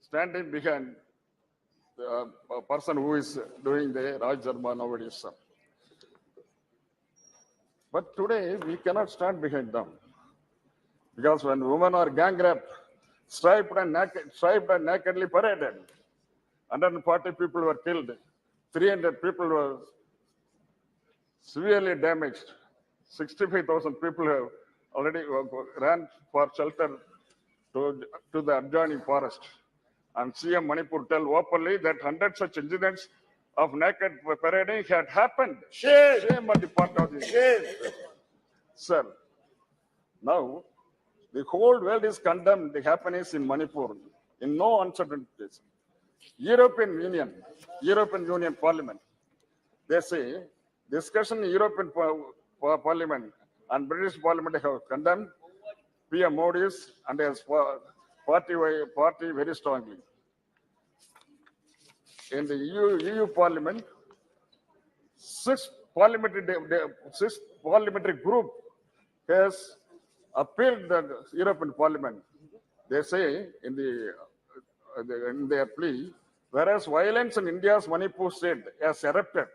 standing behind the person who is doing the Raj Dharma nowadays, sir. But today we cannot stand behind them because when women are gang raped, striped and nakedly paraded, 140 people were killed, 300 people were severely damaged, 65,000 people have already ran for shelter to the adjoining forest. And CM Manipur tell openly that 100 such incidents of naked parading had happened. Shame on the part of the sir. Now, the whole world is condemned the happenings in Manipur in no uncertainties. European Union Parliament, they say discussion in European Parliament and British Parliament have condemned PM Modi's and his party very strongly. In the EU Parliament, six parliamentary group has appealed the European Parliament. They say in their plea, whereas violence in India's Manipur state has erupted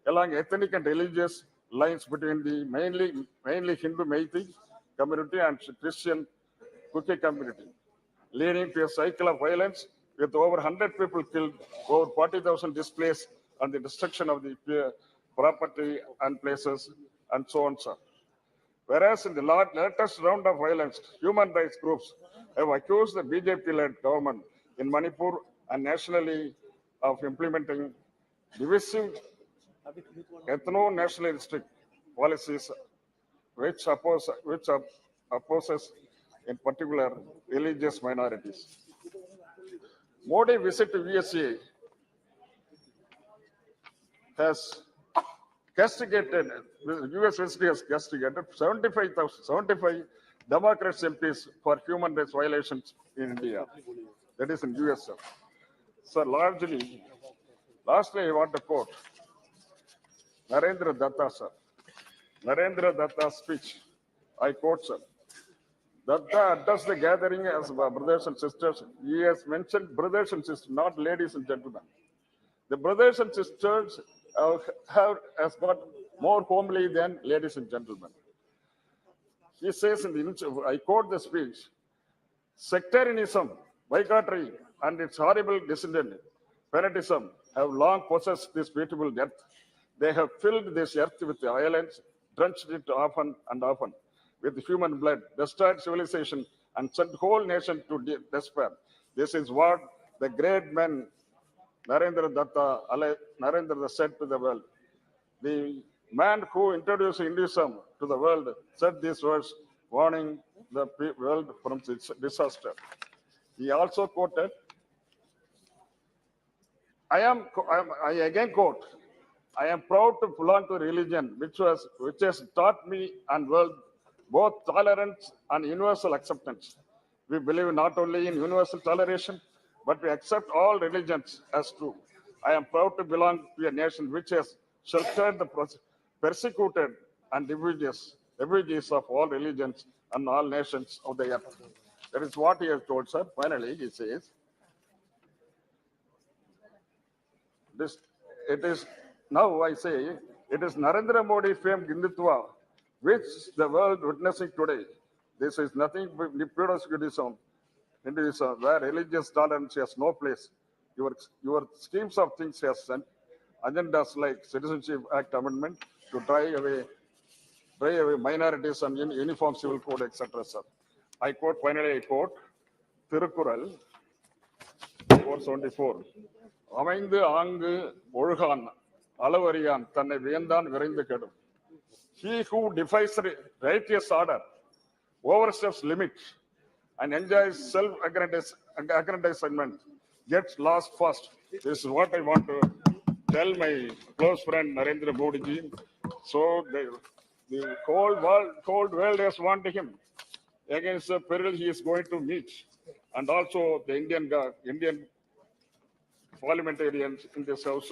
along ethnic and religious lines between the mainly Hindu Meitei community and Christian Kuki community, leading to a cycle of violence with over 100 people killed, over 40,000 displaced, and the destruction of the property and places, and so on, sir. Whereas in the latest round of violence, human rights groups have accused the BJP-led government in Manipur and nationally of implementing divisive ethno-nationalistic policies which opposes in particular religious minorities. Modi visit to USA has castigated, US visit has castigated 75 Democrats MPs for human rights violations in India. That is in US, sir. So lastly, I want to quote Narendra Datta, sir. Narendra Datta's speech. I quote, sir. Datta addressed the gathering as brothers and sisters. He has mentioned brothers and sisters, not ladies and gentlemen. The brothers and sisters has got more homely than ladies and gentlemen. He says I quote the speech, sectarianism, bigotry, and its horrible descendant, fanatism, have long possessed this beautiful earth. They have filled this earth with violence, drenched it often and often with human blood, destroyed civilization, and sent whole nation to despair. This is what the great man Narendra Datta said to the world. The man who introduced Hinduism to the world said these words, warning the world from disaster. He also quoted, I again quote, I am proud to belong to a religion which has taught me and world both tolerance and universal acceptance. We believe not only in universal toleration, but we accept all religions as true. I am proud to belong to a nation which has sheltered the persecuted and refugees of all religions and all nations of the earth. That is what he has told, sir. Finally, he says, it is Narendra Modi famed Hindutva, which the world witnessing today. This is nothing but Hinduism, where religious tolerance has no place. Your schemes of things has sent agendas like Citizenship Act Amendment to drive away minorities and uniform civil code, etc. Sir. Finally I quote, Tirukural 474. அமைந்து ஆங்கு ஒழுகான் அளவறியான் தன்னை வியந்தான் விரைந்து கெடும். He who defies righteous order, oversteps limits, and enjoys self-aggrandizement gets lost fast. This is what I want to tell my close friend Narendra Modi ji. So the whole world has warned him against the peril he is going to meet, and also the Indian parliamentarians in this house.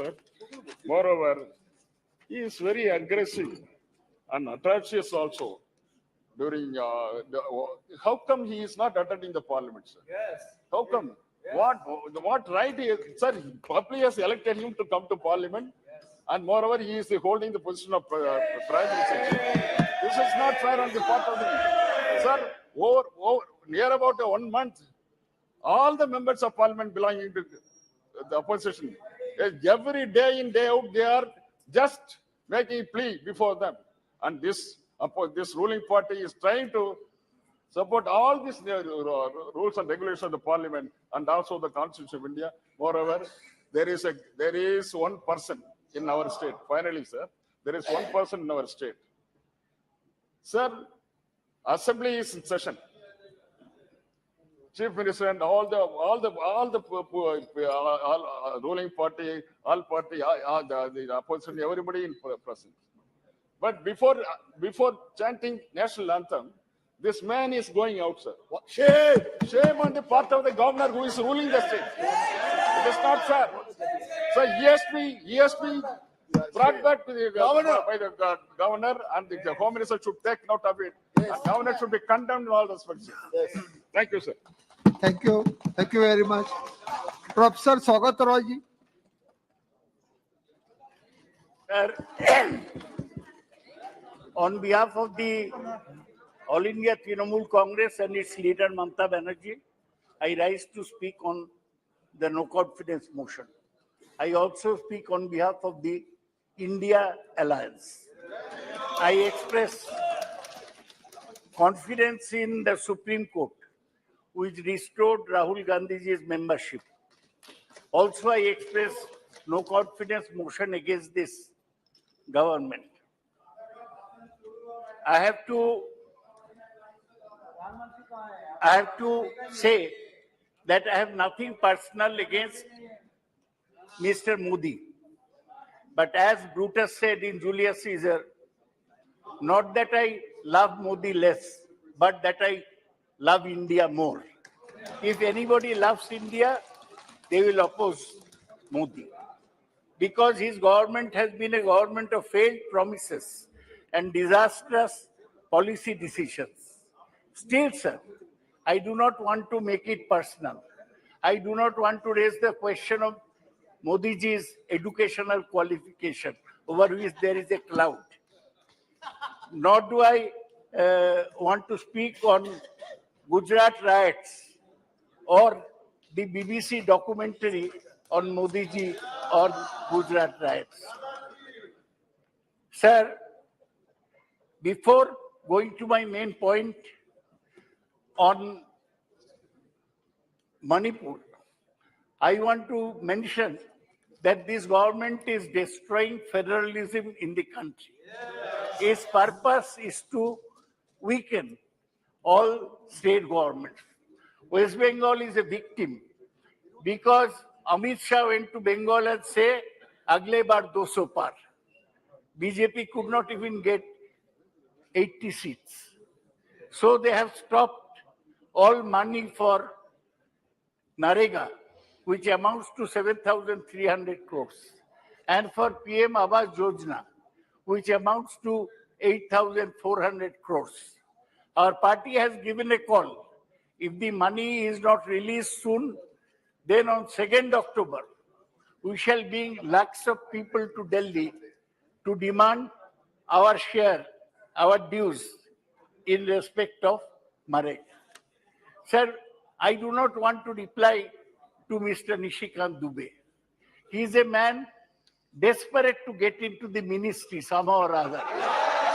Moreover, he is very aggressive and atrocious also. During how come he is not attending the parliament, sir? Yes. How come? What right is, sir, public has elected him to come to parliament, and moreover, he is holding the position of prime minister. This is not fair on the part of the, sir, near about 1 month, all the members of parliament belonging to the opposition, every day in, day out, they are just making a plea before them. And this ruling party is trying to support all these rules and regulations of the parliament and also the Constitution of India. Moreover, there is one person in our state. Finally, sir, there is one person in our state. Sir, assembly is in session. Chief Minister and all the ruling party, the opposition, everybody in presence. But before chanting national anthem, this man is going out, sir. Shame on the part of the governor who is ruling the state. It is not fair. So ESP brought back to the governor by the governor, and the home minister should take note of it. The governor should be condemned in all respects. Thank you, sir. Thank you very much. Professor Saugat Roy ji. Sir, on behalf of the All India Trinamool Congress and its leader Mamata Banerjee, I rise to speak on the no confidence motion. I also speak on behalf of the India Alliance. I express confidence in the Supreme Court, which restored Rahul Gandhi's membership. Also, I express no confidence motion against this government. I have to say that I have nothing personal against Mr. Modi. But as Brutus said in Julius Caesar, not that I love Modi less, but that I love India more. If anybody loves India, they will oppose Modi. Because his government has been a government of failed promises and disastrous policy decisions. Still, sir, I do not want to make it personal. I do not want to raise the question of Modi ji's educational qualification, over which there is a cloud. Nor do I want to speak on Gujarat riots or the BBC documentary on Modi ji or Gujarat riots. Sir, before going to my main point on Manipur, I want to mention that this government is destroying federalism in the country. Its purpose is to weaken all state governments. West Bengal is a victim because Amit Shah went to Bengal and said, "Agle bar 200 par." BJP could not even get 80 seats. So they have stopped all money for Narega, which amounts to 7,300 crores, and for PM Awas Yojana, which amounts to 8,400 crores. Our party has given a call. If the money is not released soon, then on 2nd October, we shall bring lakhs of people to Delhi to demand our share, our dues in respect of Marek. Sir, I do not want to reply to Mr. Nishikant Dubey. He is a man desperate to get into the ministry somehow or other.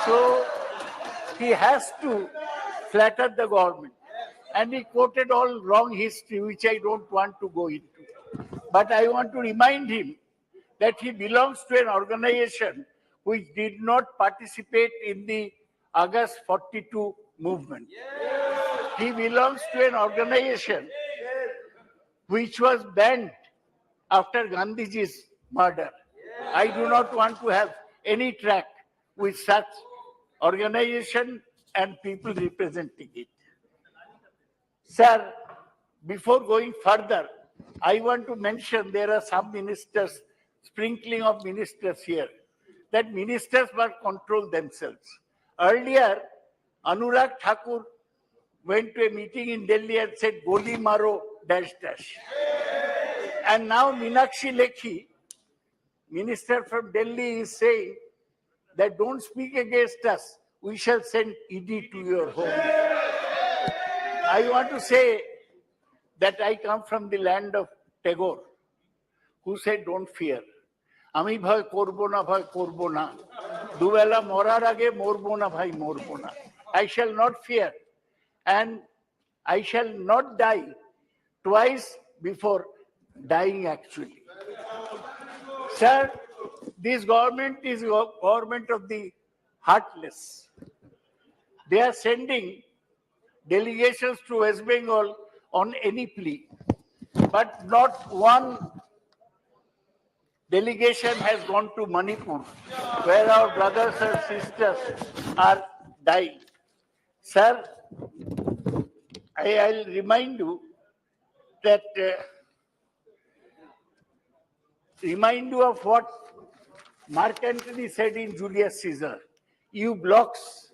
So he has to flatter the government. And he quoted all wrong history, which I don't want to go into. But I want to remind him that he belongs to an organization which did not participate in the August 42 movement. He belongs to an organization which was banned after Gandhiji's murder. I do not want to have any track with such organization and people representing it. Sir, before going further, I want to mention there are some ministers, sprinkling of ministers here, that ministers must control themselves. Earlier, Anurag Thakur went to a meeting in Delhi and said, "Goli maro, dash dash." And now Meenakshi Lekhi, minister from Delhi, is saying that don't speak against us. We shall send ED to your home. I want to say that I come from the land of Tagore, who said, don't fear. আমি ভয় করবো না, ভয় করবো না। দুবেলা মরার আগে মরবো না ভাই, মরবো না। I shall not fear and I shall not die twice before dying actually. Sir, this government is government of the heartless. They are sending delegations to West Bengal on any plea, but not one delegation has gone to Manipur, where our brothers and sisters are dying. Sir, I'll remind you that of what Mark Antony said in Julius Caesar. You blocks,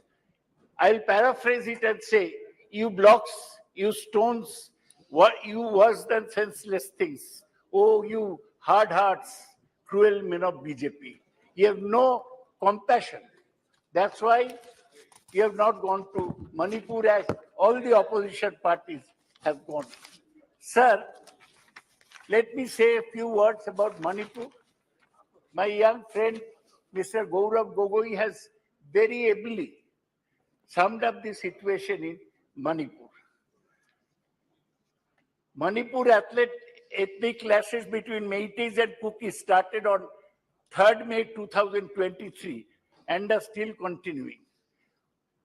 I'll paraphrase it and say, you blocks, you stones, what you worse than senseless things. Oh, you hard hearts, cruel men of BJP. You have no compassion. That's why you have not gone to Manipur as all the opposition parties have gone. Sir, let me say a few words about Manipur. My young friend, Mr. Gaurav Gogoi, has very ably summed up the situation in Manipur. Manipur ethnic clashes between Meiteis and Kukis started on 3rd May 2023 and are still continuing.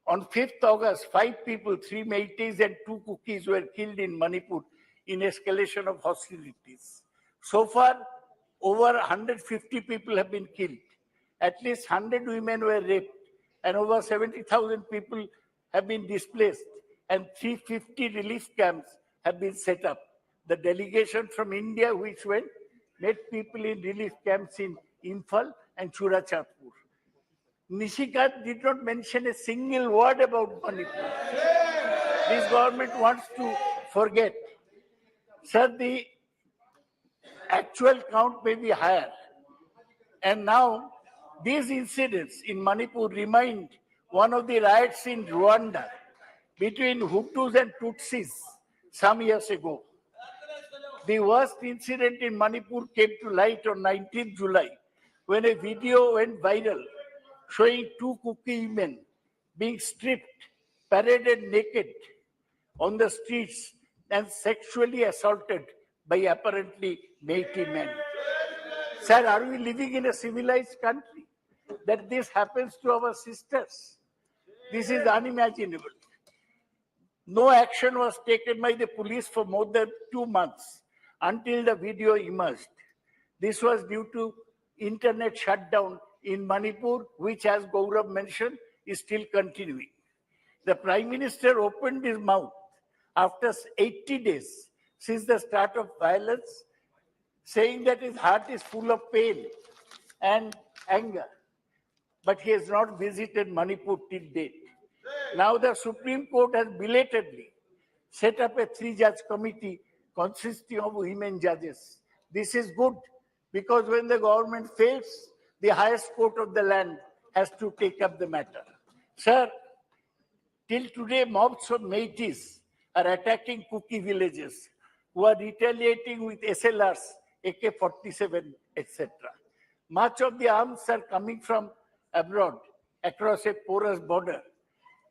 On 5th August, 5 people, 3 Meiteis and 2 Kukis were killed in Manipur in escalation of hostilities. So far, over 150 people have been killed. At least 100 women were raped and over 70,000 people have been displaced and 350 relief camps have been set up. The delegation from India which went met people in relief camps in Imphal and Churachandpur. Nishikant did not mention a single word about Manipur. This government wants to forget. Sir, the actual count may be higher. And now, these incidents in Manipur remind one of the riots in Rwanda between Hutus and Tutsis some years ago. The worst incident in Manipur came to light on 19th July when a video went viral showing 2 Kuki women being stripped, paraded naked on the streets and sexually assaulted by apparently Meitei men. Sir, are we living in a civilized country that this happens to our sisters? This is unimaginable. No action was taken by the police for more than 2 months until the video emerged. This was due to internet shutdown in Manipur, which, as Gaurav mentioned, is still continuing. The Prime Minister opened his mouth after 80 days since the start of violence, saying that his heart is full of pain and anger. But he has not visited Manipur till date. Now the Supreme Court has belatedly set up a 3-judge committee consisting of women judges. This is good because when the government fails, the highest court of the land has to take up the matter. Sir, till today, mobs of Meiteis are attacking Kuki villages who are retaliating with SLRs, AK-47, etc. Much of the arms are coming from abroad across a porous border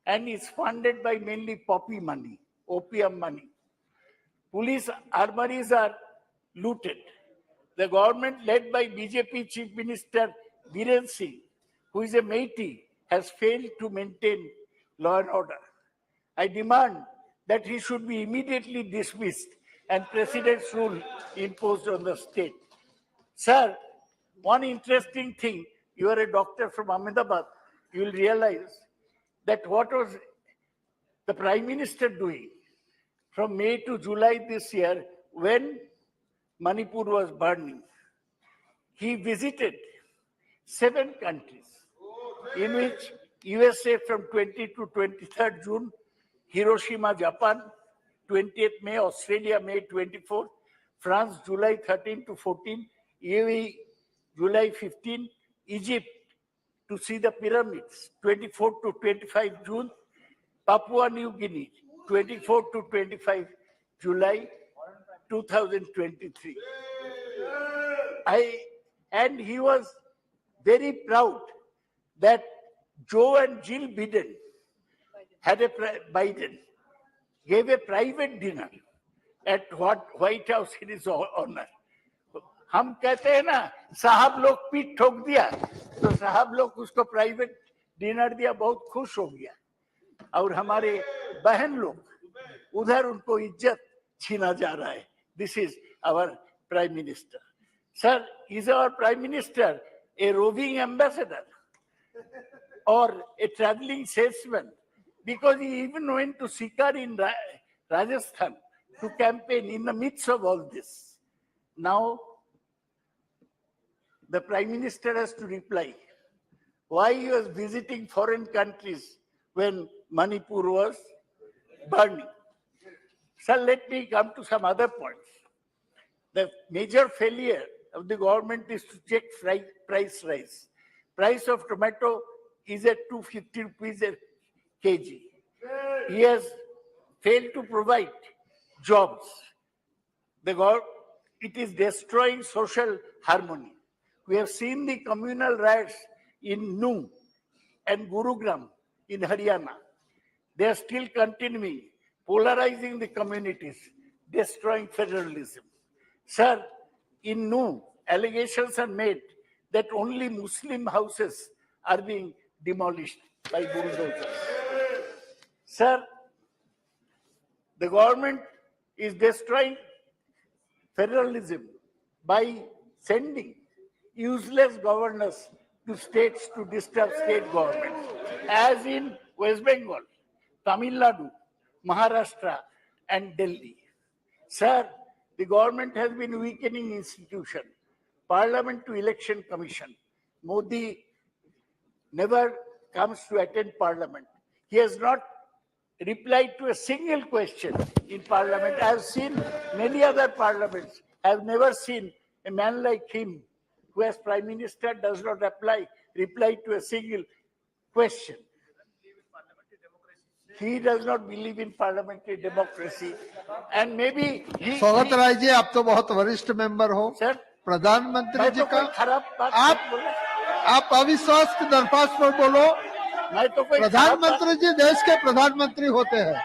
and is funded by mainly poppy money, opium money. Police armories are looted. The government led by BJP Chief Minister Biren Singh, who is a Meitei, has failed to maintain law and order. I demand that he should be immediately dismissed and President's rule imposed on the state. Sir, one interesting thing, you are a doctor from Ahmedabad, you will realize that what was the Prime Minister doing from May to July this year when Manipur was burning. He visited 7 countries in which USA from 20 to 23rd June, Hiroshima, Japan, 20th May, Australia, May 24, France July 13 to 14, UAE July 15, Egypt to see the pyramids 24 to 25 June, Papua New Guinea 24 to 25 July 2023. And he was very proud that Joe and Jill Biden Biden gave a private dinner at White House in his honor. हम कहते हैं ना साहब लोग पीठ ठोक दिया तो साहब लोग उसको प्राइवेट डिनर दिया, बहुत खुश हो गया। और हमारे बहन लोग उधर उनको इज्जत छीना जा रहा है। This is our prime minister. Sir, is our prime minister a roving ambassador or a traveling salesman? Because he even went to Sikar in Rajasthan to campaign in the midst of all this. Now, the Prime Minister has to reply why he was visiting foreign countries when Manipur was burning. So let me come to some other points. The major failure of the government is to check price rise. Price of tomato is at 250 rupees a kg. He has failed to provide jobs. It is destroying social harmony. We have seen the communal riots in Nuh and Gurugram in Haryana. They are still continuing, polarizing the communities, destroying federalism. Sir, in Nuh, allegations are made that only Muslim houses are being demolished by bulldozers. Sir, the government is destroying federalism by sending useless governors to states to disturb state governments, as in West Bengal, Tamil Nadu, Maharashtra, and Delhi. Sir, the government has been weakening institution, Parliament to Election Commission. Modi never comes to attend Parliament. He has not replied to a single question in Parliament. I have seen many other parliaments. I have never seen a man like him, who as Prime Minister does not reply to a single question. He does not believe in parliamentary democracy, and maybe Saugata Roy ji, आप तो बहुत वरिष्ठ member हो। Sir, प्रधानमंत्री जी का खराब बात आप अविश्वास की दरख्वास्त पर बोलो। मैं तो कोई प्रधानमंत्री जी देश के प्रधानमंत्री होते हैं,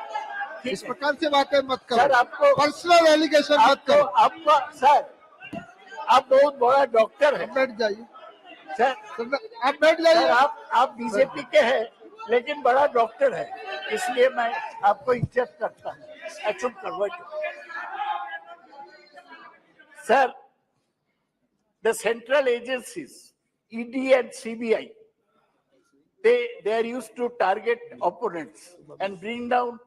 इस प्रकार से बातें मत करो। सर, आपको पर्सनल एलिगेशन मत करो। आपको सर, आप बहुत बड़ा डॉक्टर है। बैठ जाइए सर, आप बैठ जाइए। आप बीजेपी के हैं, लेकिन बड़ा डॉक्टर है, इसलिए मैं आपको इज्जत करता हूँ। चुप करो। Sir, the central agencies, ED and CBI, they are used to target opponents and bring down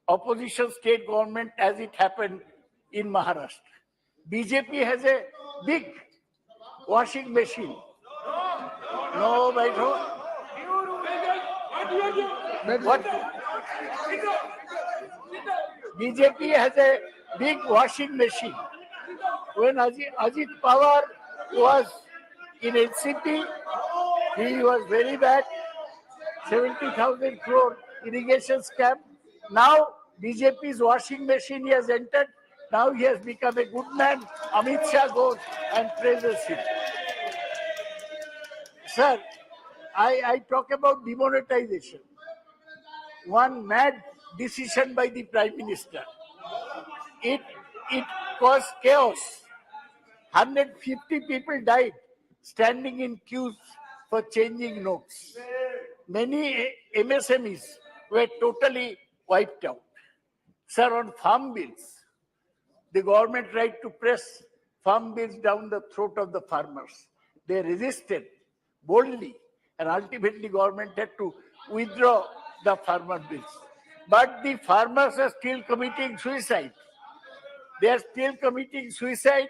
opposition state government, as it happened in Maharashtra. BJP has a big washing machine. No, what? BJP has a big washing machine. When Ajit Pawar was in NCP, he was very bad. 70,000 crore irrigation scam. Now BJP's washing machine he has entered. Now he has become a good man. Amit Shah goes and praises him. Sir, I talk about demonetization. One mad decision by the Prime Minister. It caused chaos. 150 people died standing in queues for changing notes. Many MSMEs were totally wiped out. Sir, on farm bills, the government tried to press farm bills down the throat of the farmers. They resisted boldly, and ultimately government had to withdraw the farmer bills. But the farmers are still committing suicide. They are still committing suicide,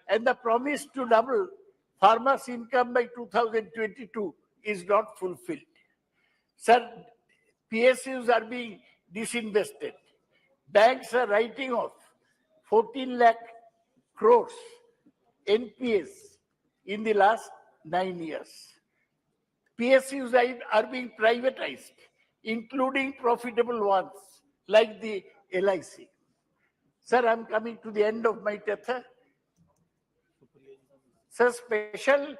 and the promise to double farmers' income by 2022 is not fulfilled. Sir, PSUs are being disinvested. Banks are writing off 14 lakh crores NPS in the last 9 years. PSUs are being privatized, including profitable ones like the LIC. Sir, I'm coming to the end of my tether. Sir, special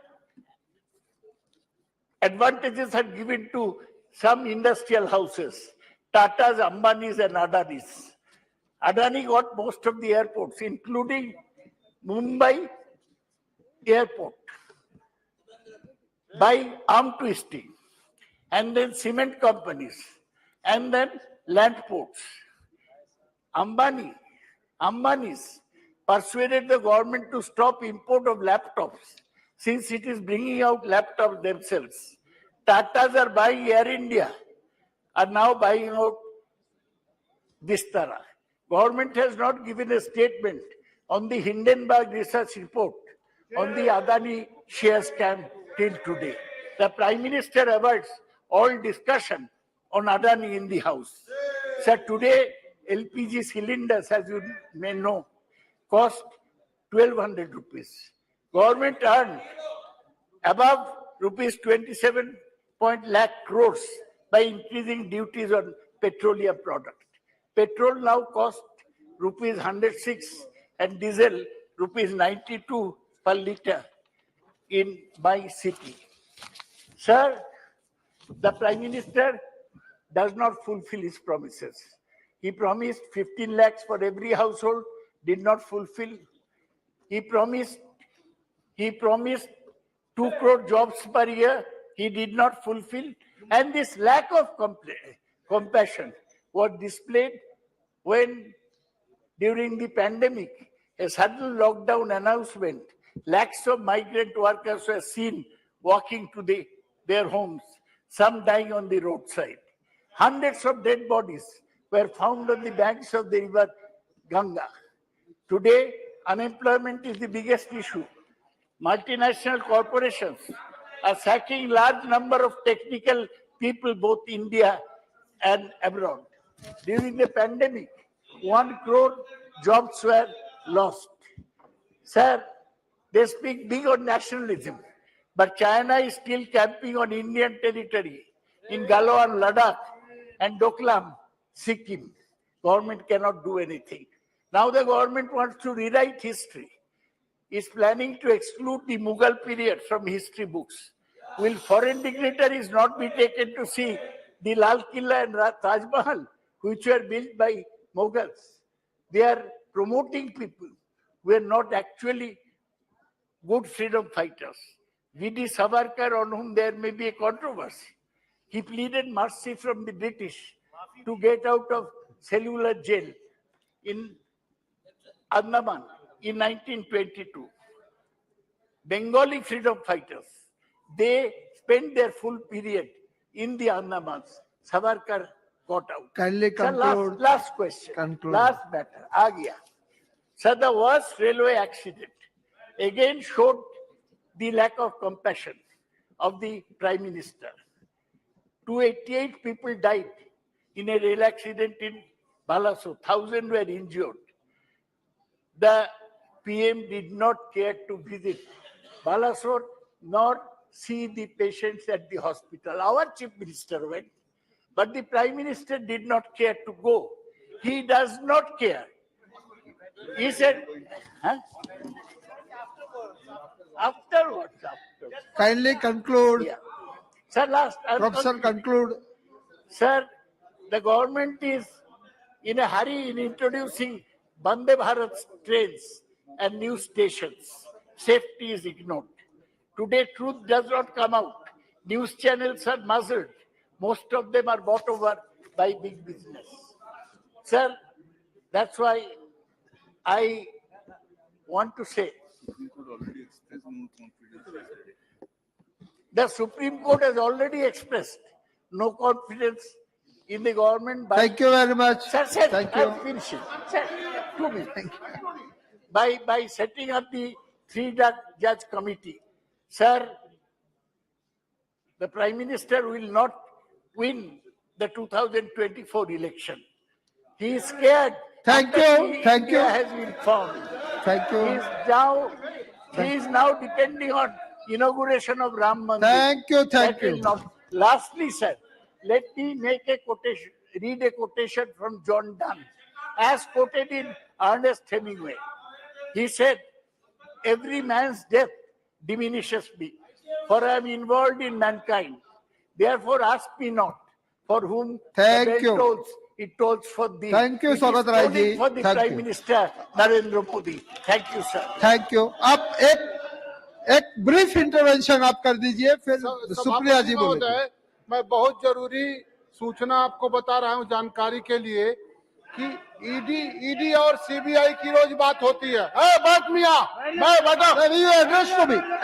advantages are given to some industrial houses, Tatas, Ambanis, and Adanis. Adani got most of the airports, including Mumbai airport, by arm twisting, and then cement companies, and then land ports. Ambani's persuaded the government to stop import of laptops since it is bringing out laptops themselves. Tatas are buying Air India, are now buying out Vistara. Government has not given a statement on the Hindenburg research report on the Adani share scam till today. The Prime Minister avoids all discussion on Adani in the House. Sir, today LPG cylinders, as you may know, cost 1,200 rupees. Government earned above rupees 27 lakh crores by increasing duties on petroleum products. Petrol now costs rupees 106 and diesel rupees 92 per litre in my city. Sir, the Prime Minister does not fulfill his promises. He promised 15 lakhs for every household, did not fulfill. He promised 2 crore jobs per year, he did not fulfill. And this lack of compassion was displayed when, during the pandemic, a sudden lockdown announcement, lakhs of migrant workers were seen walking to their homes, some dying on the roadside. Hundreds of dead bodies were found on the banks of the river Ganga. Today, unemployment is the biggest issue. Multinational corporations are sacking large number of technical people, both India and abroad. During the pandemic, 1 crore jobs were lost. Sir, they speak big on nationalism, but China is still camping on Indian territory in Galwan, Ladakh, and Doklam, Sikkim. Government cannot do anything. Now the government wants to rewrite history. Is planning to exclude the Mughal period from history books. Will foreign dignitaries not be taken to see the Lal Killa and Taj Mahal, which were built by Mughals? They are promoting people who are not actually good freedom fighters. V.D. Savarkar, on whom there may be a controversy, he pleaded mercy from the British to get out of cellular jail in Andaman in 1922. Bengali freedom fighters, they spent their full period in the Andamans. Savarkar got out. Kindly Sir, conclude. last question. Conclude. Last matter. Agya. Sir, the worst railway accident again showed the lack of compassion of the Prime Minister. 288 people died in a rail accident in Balasore. 1,000 were injured. The PM did not care to visit Balasore nor see the patients at the hospital. Our Chief Minister went, but the Prime Minister did not care to go. He does not care. He said, huh? Afterwards. Kindly conclude. Yeah. Sir, last. Professor, conclude. Sir, the government is in a hurry in introducing Vande Bharat trains and new stations. Safety is ignored. Today, truth does not come out. News channels are muzzled. Most of them are bought over by big business. Sir, that's why I want to say the Supreme Court has already expressed no confidence in the government. Thank you very much. Sir, Thank you. I'm finishing. Sir, 2 minutes. By setting up the 3-judge committee, sir, the Prime Minister will not win the 2024 election. He is scared. Thank after you. Thank India you. has been formed. Thank you. He is now depending on inauguration of Ram Mandir. Thank you, thank That will you. not. Lastly, sir, let me make a quotation, read a quotation from John Donne, as quoted in Ernest Hemingway. He said, "Every man's death diminishes me, for I am involved in mankind. Therefore ask me not, for whom Thank the bell you. tolls, it tolls for thee." Thank you, It is Swagat Rai tolling ji. for the Thank Prime you. Minister Narendra Modi. Thank you, sir. Thank you. आप एक brief intervention आप कर दीजिए, फिर सुप्रिया जी बोलेंगे. महोदय, मैं बहुत जरूरी सूचना आपको बता रहा हूं जानकारी के लिए कि ईडी और सीबीआई की रोज बात होती है. बात मियां, मैं बता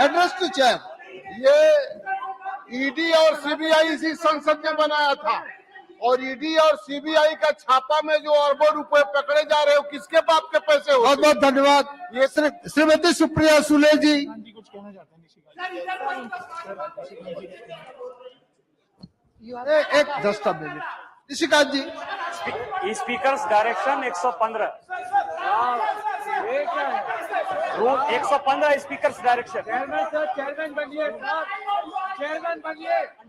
एड्रेस टू चेयर. ये ईडी और सीबीआई इसी संसद ने बनाया था और ईडी और सीबीआई का छापा में जो अरबों रुपए पकड़े जा रहे हो, किसके बाप के पैसे बहुत होते बहुत धन्यवाद. ये श्रीमती सुप्रिया सुले जी. एक just a minute. Nishikant ji. Speaker's direction 115 room 115 speaker's direction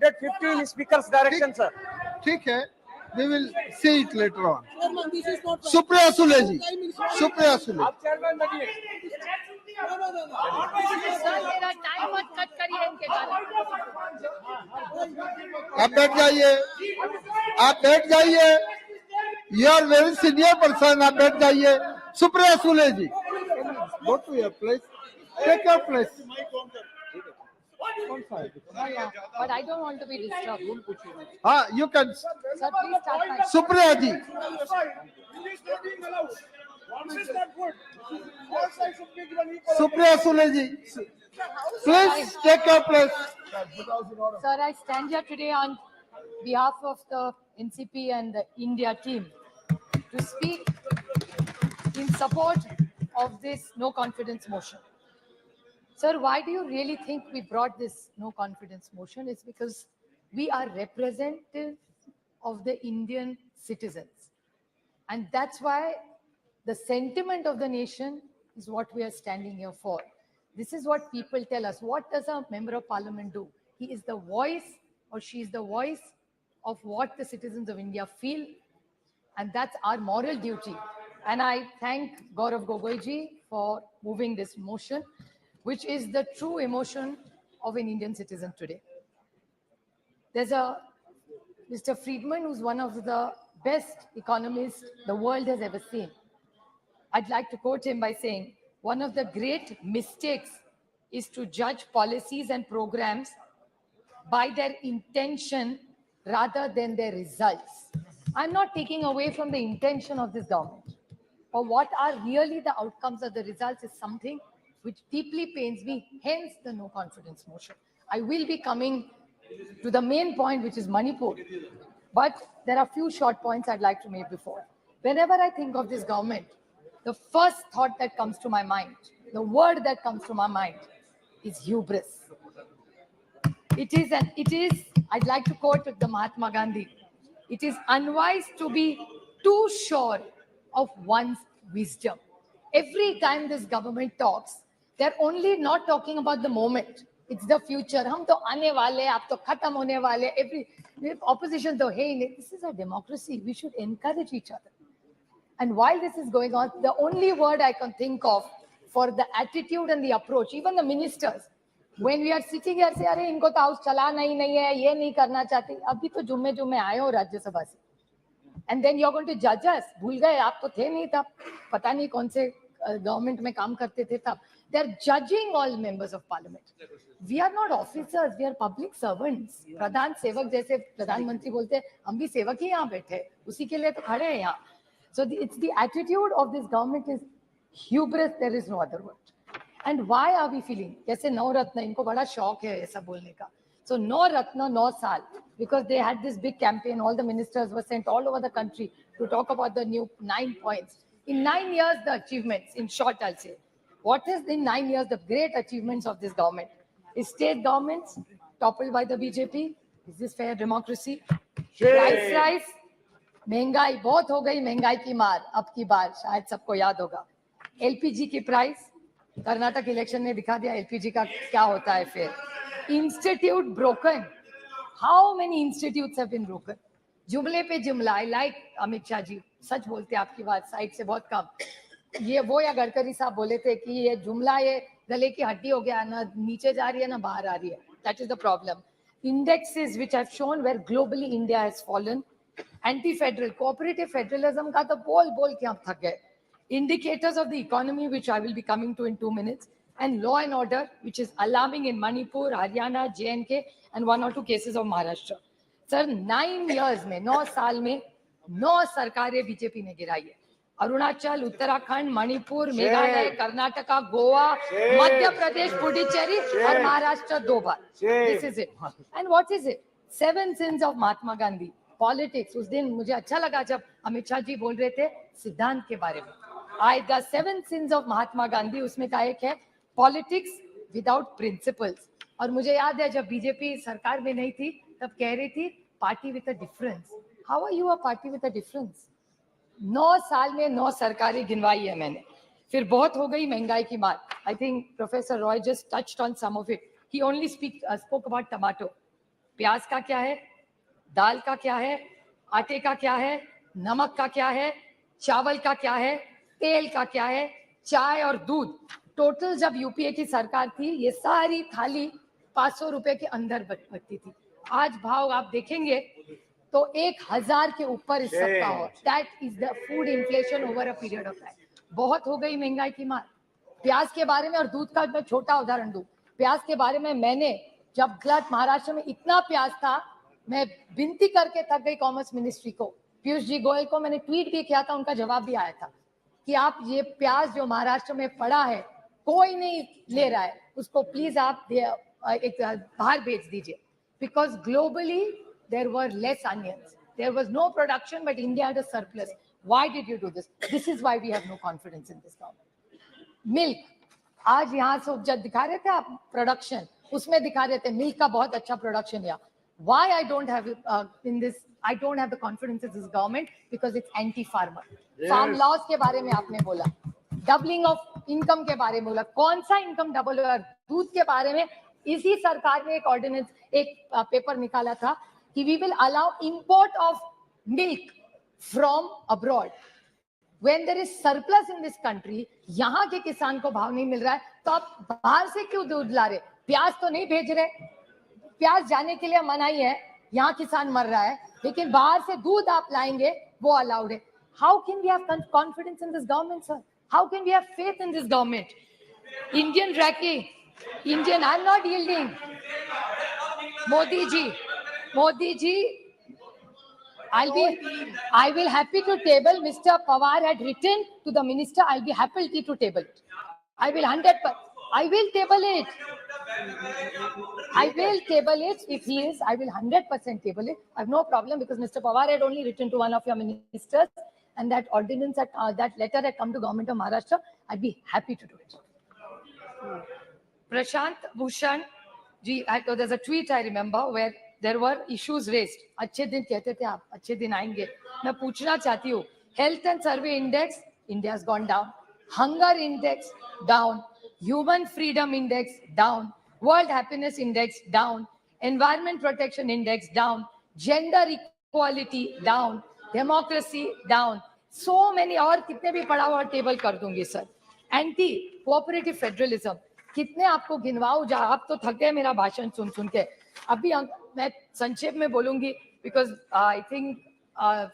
115 speaker's direction sir. ठीक है, we will see it later on. Supriya Sule जी. सुप्रिया सुले. मेरा टाइम मत कट करिए इनके कारण. आप बैठ जाइए. आप बैठ जाइए. You are very senior person. आप बैठ जाइए. Supriya Sule ji. Go to your place. Take your place. But I don't want to be disturbed. हाँ, you can. Sir, please start my. Supriya ji. Supriya Sule ji. Please take your place. Sir, I stand here today on behalf of the NCP and the India team to speak in support of this no confidence motion. Sir, why do you really think we brought this no confidence motion? It's because we are representative of the Indian citizens. And that's why the sentiment of the nation is what we are standing here for. This is what people tell us. What does a member of parliament do? He is the voice, or she is the voice of what the citizens of India feel. And that's our moral duty. And I thank Gaurav Gogoiji for moving this motion, which is the true emotion of an Indian citizen today. There's a Mr. Friedman, who's one of the best economists the world has ever seen. I'd like to quote him by saying, one of the great mistakes is to judge policies and programs by their intention rather than their results. I'm not taking away from the intention of this government, but what are really the outcomes of the results is something which deeply pains me, hence the no confidence motion. I will be coming to the main point, which is Manipur, but there are a few short points I'd like to make before. Whenever I think of this government, the first thought that comes to my mind, the word that comes to my mind is hubris. It is, I'd like to quote the Mahatma Gandhi, it is unwise to be too sure of one's wisdom. Every time this government talks, they're only not talking about the moment. It's the future. Hum to aane wale, aap to khatam hone wale. Every opposition to hey, this is a democracy. We should encourage each other. And while this is going on, the only word I can think of for the attitude and the approach, even the ministers, when we are sitting here, say, "Arey, inko to house chalana hi nahi hai, ye nahi karna chahte." Abhi to jumme aaye ho Rajya Sabha se. And then you're going to judge us. Bhul gaye, aap to the nahi tab. Pata nahi kaun se government mein kaam karte the tab. They're judging all members of parliament. We are not officers, we are public servants. Pradhan sevak jaise Pradhan Mantri bolte, hum bhi sevak hi yahan baithe. Usi ke liye to khade hain yahan. So it's the attitude of this government is hubris, there is no other word. And why are we feeling? Jaise no ratna, inko bada shock hai aisa bolne ka. So no ratna, no saal, because they had this big campaign, all the ministers were sent all over the country to talk about the new 9 points. In 9 years, the achievements, in short I'll say, what is in 9 years the great achievements of this government? Is state governments toppled by the BJP? Is this fair democracy? Price rise, महंगाई बहुत हो गई, महंगाई की मार अब की बार शायद सबको याद होगा. एलपीजी की प्राइस, कर्नाटक इलेक्शन ने दिखा दिया एलपीजी का क्या होता है फिर. Institute broken. How many institutes have been broken? जुमले पे जुमला. आई लाइक अमित शाह जी, सच बोलते हैं आपकी बात साइड से बहुत कम. ये वो या गडकरी साहब बोले थे कि ये जुमला ये गले की हड्डी हो गया, ना नीचे जा रही है ना बाहर आ रही है. That is the problem. Indexes which have shown where globally India has fallen. Anti-federal, cooperative federalism का तो बोल के हम थक गए. Indicators of the economy which I will be coming to in 2 minutes, and law and order which is alarming in Manipur, Haryana, J&K and 1 or 2 cases of Maharashtra. Sir, 9 years में 9 साल में 9 सरकारें बीजेपी ने गिराई है. अरुणाचल, उत्तराखंड, मणिपुर, मेघालय, कर्नाटका, गोवा, मध्य प्रदेश, पुडुचेरी और महाराष्ट्र 2 बार. This is it. And what is it? 7 sins of Mahatma Gandhi. Politics. उस दिन मुझे अच्छा लगा जब अमित शाह जी बोल रहे थे सिद्धांत के बारे में. The 7 sins of Mahatma Gandhi, उसमें का एक है पॉलिटिक्स विदाउट प्रिंसिपल्स. और मुझे याद है जब बीजेपी सरकार में नहीं थी तब कह रही थी party with a difference. How are you a party with a difference? 9 साल में 9 सरकारें गिनवाई है मैंने. फिर बहुत हो गई महंगाई की मार. I think professor Roy just touched on some of it. He only spoke about tomato. प्याज का क्या है, दाल का क्या है, आटे का क्या है, नमक का क्या है, चावल का क्या है, तेल का क्या है, चाय और दूध. टोटल जब यूपीए की सरकार थी ये सारी थाली 500 रुपए के अंदर बचती थी. आज भाव आप देखेंगे तो 1000 के ऊपर इस सब का हो. That is the food inflation over a period of time. बहुत हो गई महंगाई की मार. प्याज के बारे में और दूध का मैं छोटा उदाहरण दूं. प्याज के बारे में मैंने जब गलत महाराष्ट्र में इतना प्याज था, मैं विनती करके थक गई कॉमर्स मिनिस्ट्री को, पीयूष जी गोयल को मैंने ट्वीट भी किया था, उनका जवाब भी आया था कि आप ये प्याज जो महाराष्ट्र में पड़ा है कोई नहीं ले रहा है, उसको प्लीज आप एक बाहर भेज दीजिए. Because globally there were less onions. There was no production, but India had a surplus. Why did you do this? This is why we have no confidence in this government. Milk. आज यहाँ से जब दिखा रहे थे आप production, उसमें दिखा रहे थे मिल्क का बहुत अच्छा प्रोडक्शन या. Why I don't have in this, I don't have the confidence in this government because it's anti-farmer. Farm laws के बारे में आपने बोला, डबलिंग ऑफ इनकम के बारे में बोला. कौन सा इनकम डबल हुआ? दूध के बारे में इसी सरकार ने एक ऑर्डिनेंस, एक पेपर निकाला था कि we will allow import of milk from abroad. When there is surplus in this country, यहाँ के किसान को भाव नहीं मिल रहा है तो आप बाहर से क्यों दूध ला रहे? प्याज तो नहीं भेज रहे, प्याज जाने के लिए मनाही है, यहाँ किसान मर रहा है, लेकिन बाहर से दूध आप लाएंगे वो अलाउड है. How can we have confidence in this government, sir? How can we have faith in this government? Indian Raki, Indian, I'm not yielding. Modi ji, I will happy to table. Mr. Pawar had written to the minister, I'll be happy to table it. I will 100%, I will table it. I will table it if he is, I will 100% table it. I have no problem because Mr. Pawar had only written to one of your ministers and that ordinance, that letter had come to government of Maharashtra. I'd be happy to do it. Prashant Bhushan ji, there's a tweet I remember where there were issues raised. अच्छे दिन कहते थे आप, अच्छे दिन आएंगे. मैं पूछना चाहती हूँ, health and survey index, India has gone down. Hunger index, down. Human freedom index, down. World happiness index, down. Environment protection index, down. Gender equality, down. Democracy, down. So many, और कितने भी पढ़ा हुआ टेबल कर दूंगी sir. Anti cooperative federalism, कितने आपको गिनवाऊं जा, आप तो थक गए मेरा भाषण सुन सुन के. अभी मैं संक्षेप में बोलूंगी because I think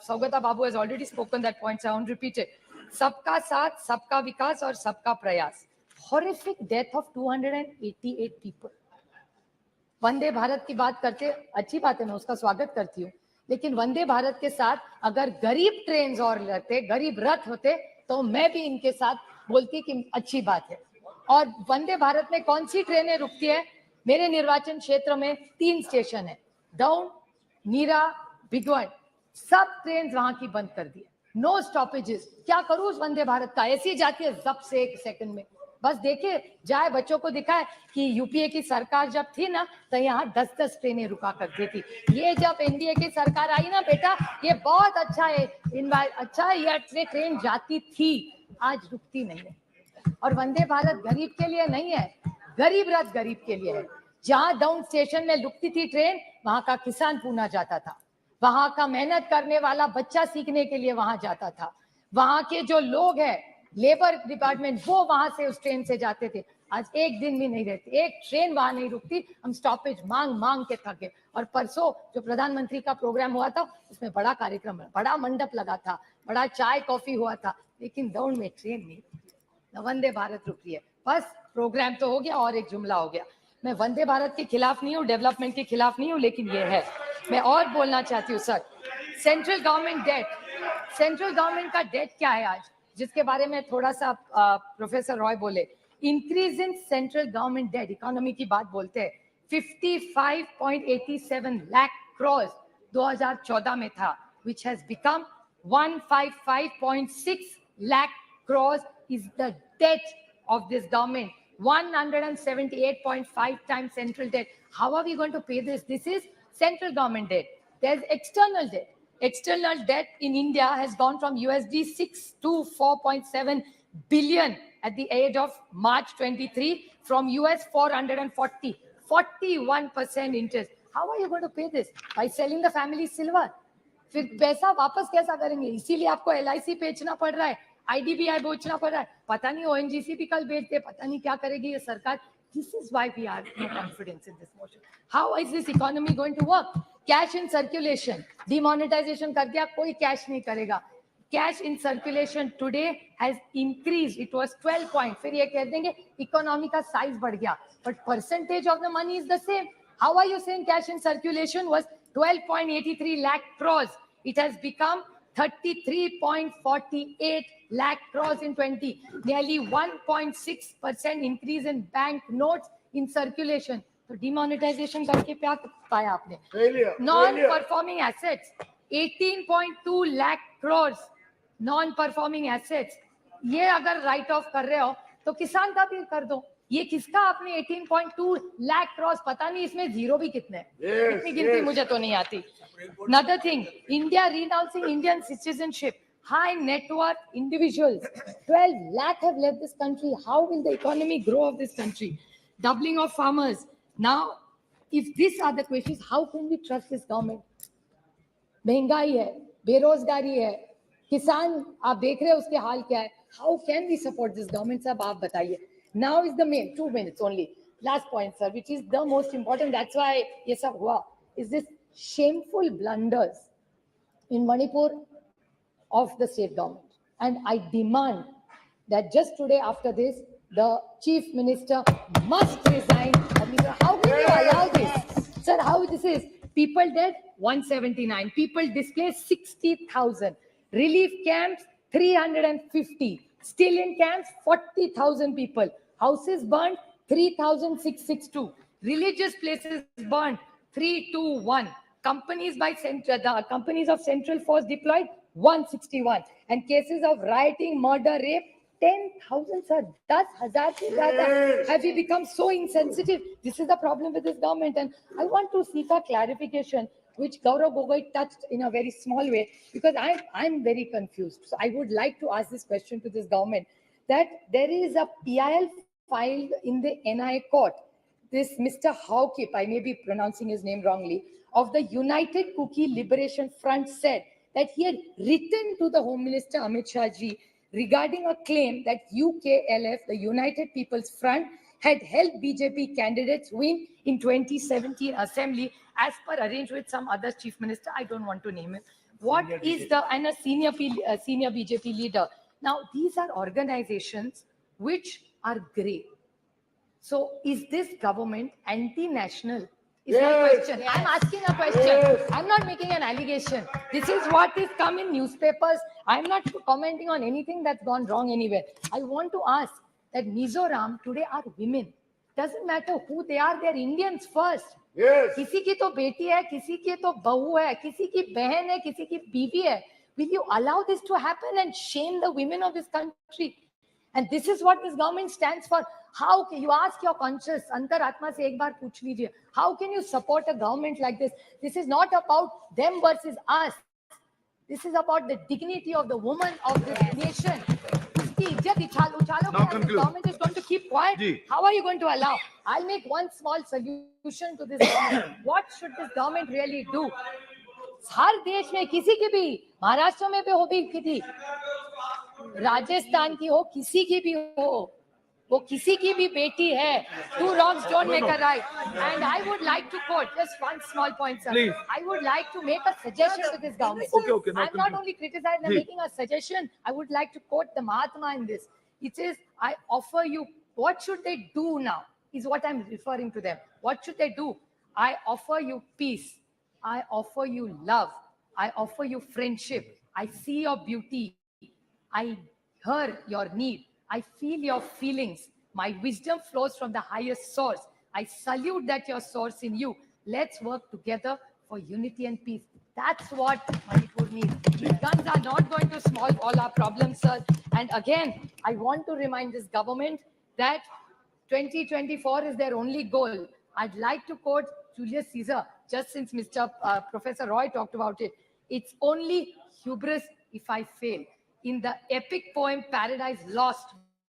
Saugata Babu has already spoken that point, so I won't repeat it. सबका साथ, सबका विकास और सबका प्रयास. Horrific death of 288 people. Vande Bharat की बात करते, अच्छी बात है, मैं उसका स्वागत करती हूँ, लेकिन वंदे भारत के साथ अगर गरीब ट्रेन और रहते, गरीब रथ होते तो मैं भी इनके साथ बोलती कि अच्छी बात है. और वंदे भारत में कौन सी ट्रेनें रुकती है? मेरे निर्वाचन क्षेत्र में 3 स्टेशन है, डाउन, नीरा, भिगवण. सब ट्रेन वहां की बंद कर दी. No stoppages. क्या करूं उस वंदे भारत का? ऐसी जाती है जब से 1 सेकंड में. बस देखे जाए, बच्चों को दिखाए कि यूपीए की सरकार जब थी ना तो यहाँ 10-10 ट्रेनें रुका करती थी. ये जब एनडीए की सरकार आई ना बेटा, ये बहुत अच्छा है, अच्छा है, ये ट्रेन जाती थी, आज रुकती नहीं है. और वंदे भारत गरीब के लिए नहीं है, गरीब रथ गरीब के लिए है। जहां डाउन स्टेशन में रुकती थी ट्रेन, वहां का किसान पूना जाता था, वहां का मेहनत करने वाला बच्चा सीखने के लिए वहां जाता था, वहां के जो लोग हैं लेबर डिपार्टमेंट वो वहां से उस ट्रेन से जाते थे। आज एक दिन भी नहीं रहती, एक ट्रेन वहां नहीं रुकती। हम स्टॉपेज मांग मांग के थके। और परसों जो प्रधानमंत्री का प्रोग्राम हुआ था उसमें बड़ा कार्यक्रम, बड़ा मंडप लगा था, बड़ा चाय कॉफी हुआ था, लेकिन दौड़ में ट्रेन नहीं रुकी, न वंदे भारत रुक रही है। बस प्रोग्राम तो हो गया और एक जुमला हो गया। मैं वंदे भारत के खिलाफ नहीं हूँ, डेवलपमेंट के खिलाफ नहीं हूँ, लेकिन ये है। मैं और बोलना चाहती हूँ sir, central government debt, central government का डेट क्या है आज, जिसके बारे में थोड़ा सा प्रोफेसर रॉय बोले। Increase in central government debt, economy की बात बोलते हैं, 55.87 लाख करोड़ 2014 में था, which has become 155.6 lakh crores is the debt of this government. 178.5 times central debt. How are we going to pay this? This is central government debt. There's external debt. External debt in India has gone from USD 6 to 4.7 billion at the age of March 23, from US 440, 41% interest. How are you going to pay this? By selling the family silver? फिर पैसा वापस कैसा करेंगे? इसीलिए आपको LIC बेचना पड़ रहा है, IDBI बेचना पड़ रहा है, पता नहीं ONGC भी कल बेच दे, पता नहीं क्या करेगी ये सरकार. This is why we are no confidence in this motion. How is this economy going to work? Cash in circulation, demonetization कर दिया, कोई cash नहीं करेगा. Cash in circulation today has increased. It was 12 point. फिर ये कह देंगे economy का size बढ़ गया, but percentage of the money is the same. How are you saying cash in circulation was 12.83 lakh crores? It has become 33.48 lakh crores in 20. Nearly 1.6% increase in bank notes in circulation. तो demonetization करके क्या पाया आपने? Non-performing assets, 18.2 lakh crores. Non-performing assets. ये अगर write off कर रहे हो तो किसान का भी कर दो. ये किसका आपने 18.2 लाख क्रॉस, पता नहीं इसमें जीरो भी कितने हैं, इतनी गिनती मुझे तो नहीं आती. Another thing, India renouncing Indian citizenship, high net worth individuals, 12 lakh have left this country. How will the economy grow of this country? Doubling of farmers. Now, if these are the questions, how can we trust this government? महंगाई है, बेरोजगारी है, किसान आप देख रहे हैं उसके हाल क्या है. How can we support this government? साहब आप बताइए. Now is the main 2 minutes only. Last point, sir, which is the most important. That's why yes, sir, is this shameful blunders in Manipur of the state government. And I demand that just today after this, the chief minister must resign. How can you allow this? Sir, how this is? People dead, 179. People displaced, 60,000. Relief camps, 350. Still in camps, 40,000 people. Houses burned, 3,662. Religious places burned, 321. Companies by the companies of Central Force deployed, 161. And cases of rioting, murder, rape, 10,000, sir. 10,000 se zyada. Have we become so insensitive? This is the problem with this government. And I want to seek a clarification, which Gaurav Gogoi touched in a very small way, because I'm very confused. So I would like to ask this question to this government, that there is a PIL filed in the NI court. This Mr. Haukip, I may be pronouncing his name wrongly, of the United Kuki Liberation Front said that he had written to the Home Minister Amit Shah ji regarding a claim that UKLF, the United People's Front, had helped BJP candidates win in 2017 assembly as per arranged with some other chief minister. I don't want to name him. What is the, and a senior BJP leader. Now, these are organizations which are grey. So is this government anti-national? Is my question. I'm asking a question. I'm not making an allegation. This is what is come in newspapers. I'm not commenting on anything that's gone wrong anywhere. I want to ask that Mizoram today are women. Doesn't matter who they are, they're Indians first. Yes. किसी की तो बेटी है, किसी की तो बहू है, किसी की बहन है, किसी की बीवी है. Will you allow this to happen and shame the women of this country? And this is what this government stands for. How can you ask your conscience, अंतरात्मा से एक बार पूछ लीजिए, how can you support a government like this? This is not about them versus us. This is about the dignity of the woman of this nation. की इज्जत उछालोगे, the government is going to keep quiet. How are you going to allow? I'll make one small solution to this government. What should this government really do? हर देश में किसी की भी, महाराष्ट्र में भी हो भी किसी, राजस्थान की हो, किसी की भी हो, वो किसी की भी बेटी है. Two wrongs don't make a right. And I would like to quote just one small point, sir. Please. I would like to make a suggestion to this government. Okay, I'm not only criticizing, I'm making a suggestion. I would like to quote the Mahatma in this. It says, I offer you, what should they do now? Is what I'm referring to them. What should they do? I offer you peace. I offer you love. I offer you friendship. I see your beauty. I hear your need. I feel your feelings. My wisdom flows from the highest source. I salute that your source in you. Let's work together for unity and peace. That's what Manipur needs. These guns are not going to solve all our problems, sir. And again, I want to remind this government that 2024 is their only goal. I'd like to quote Julius Caesar, just since Professor Roy talked about it. It's only hubris if I fail. In the epic poem Paradise Lost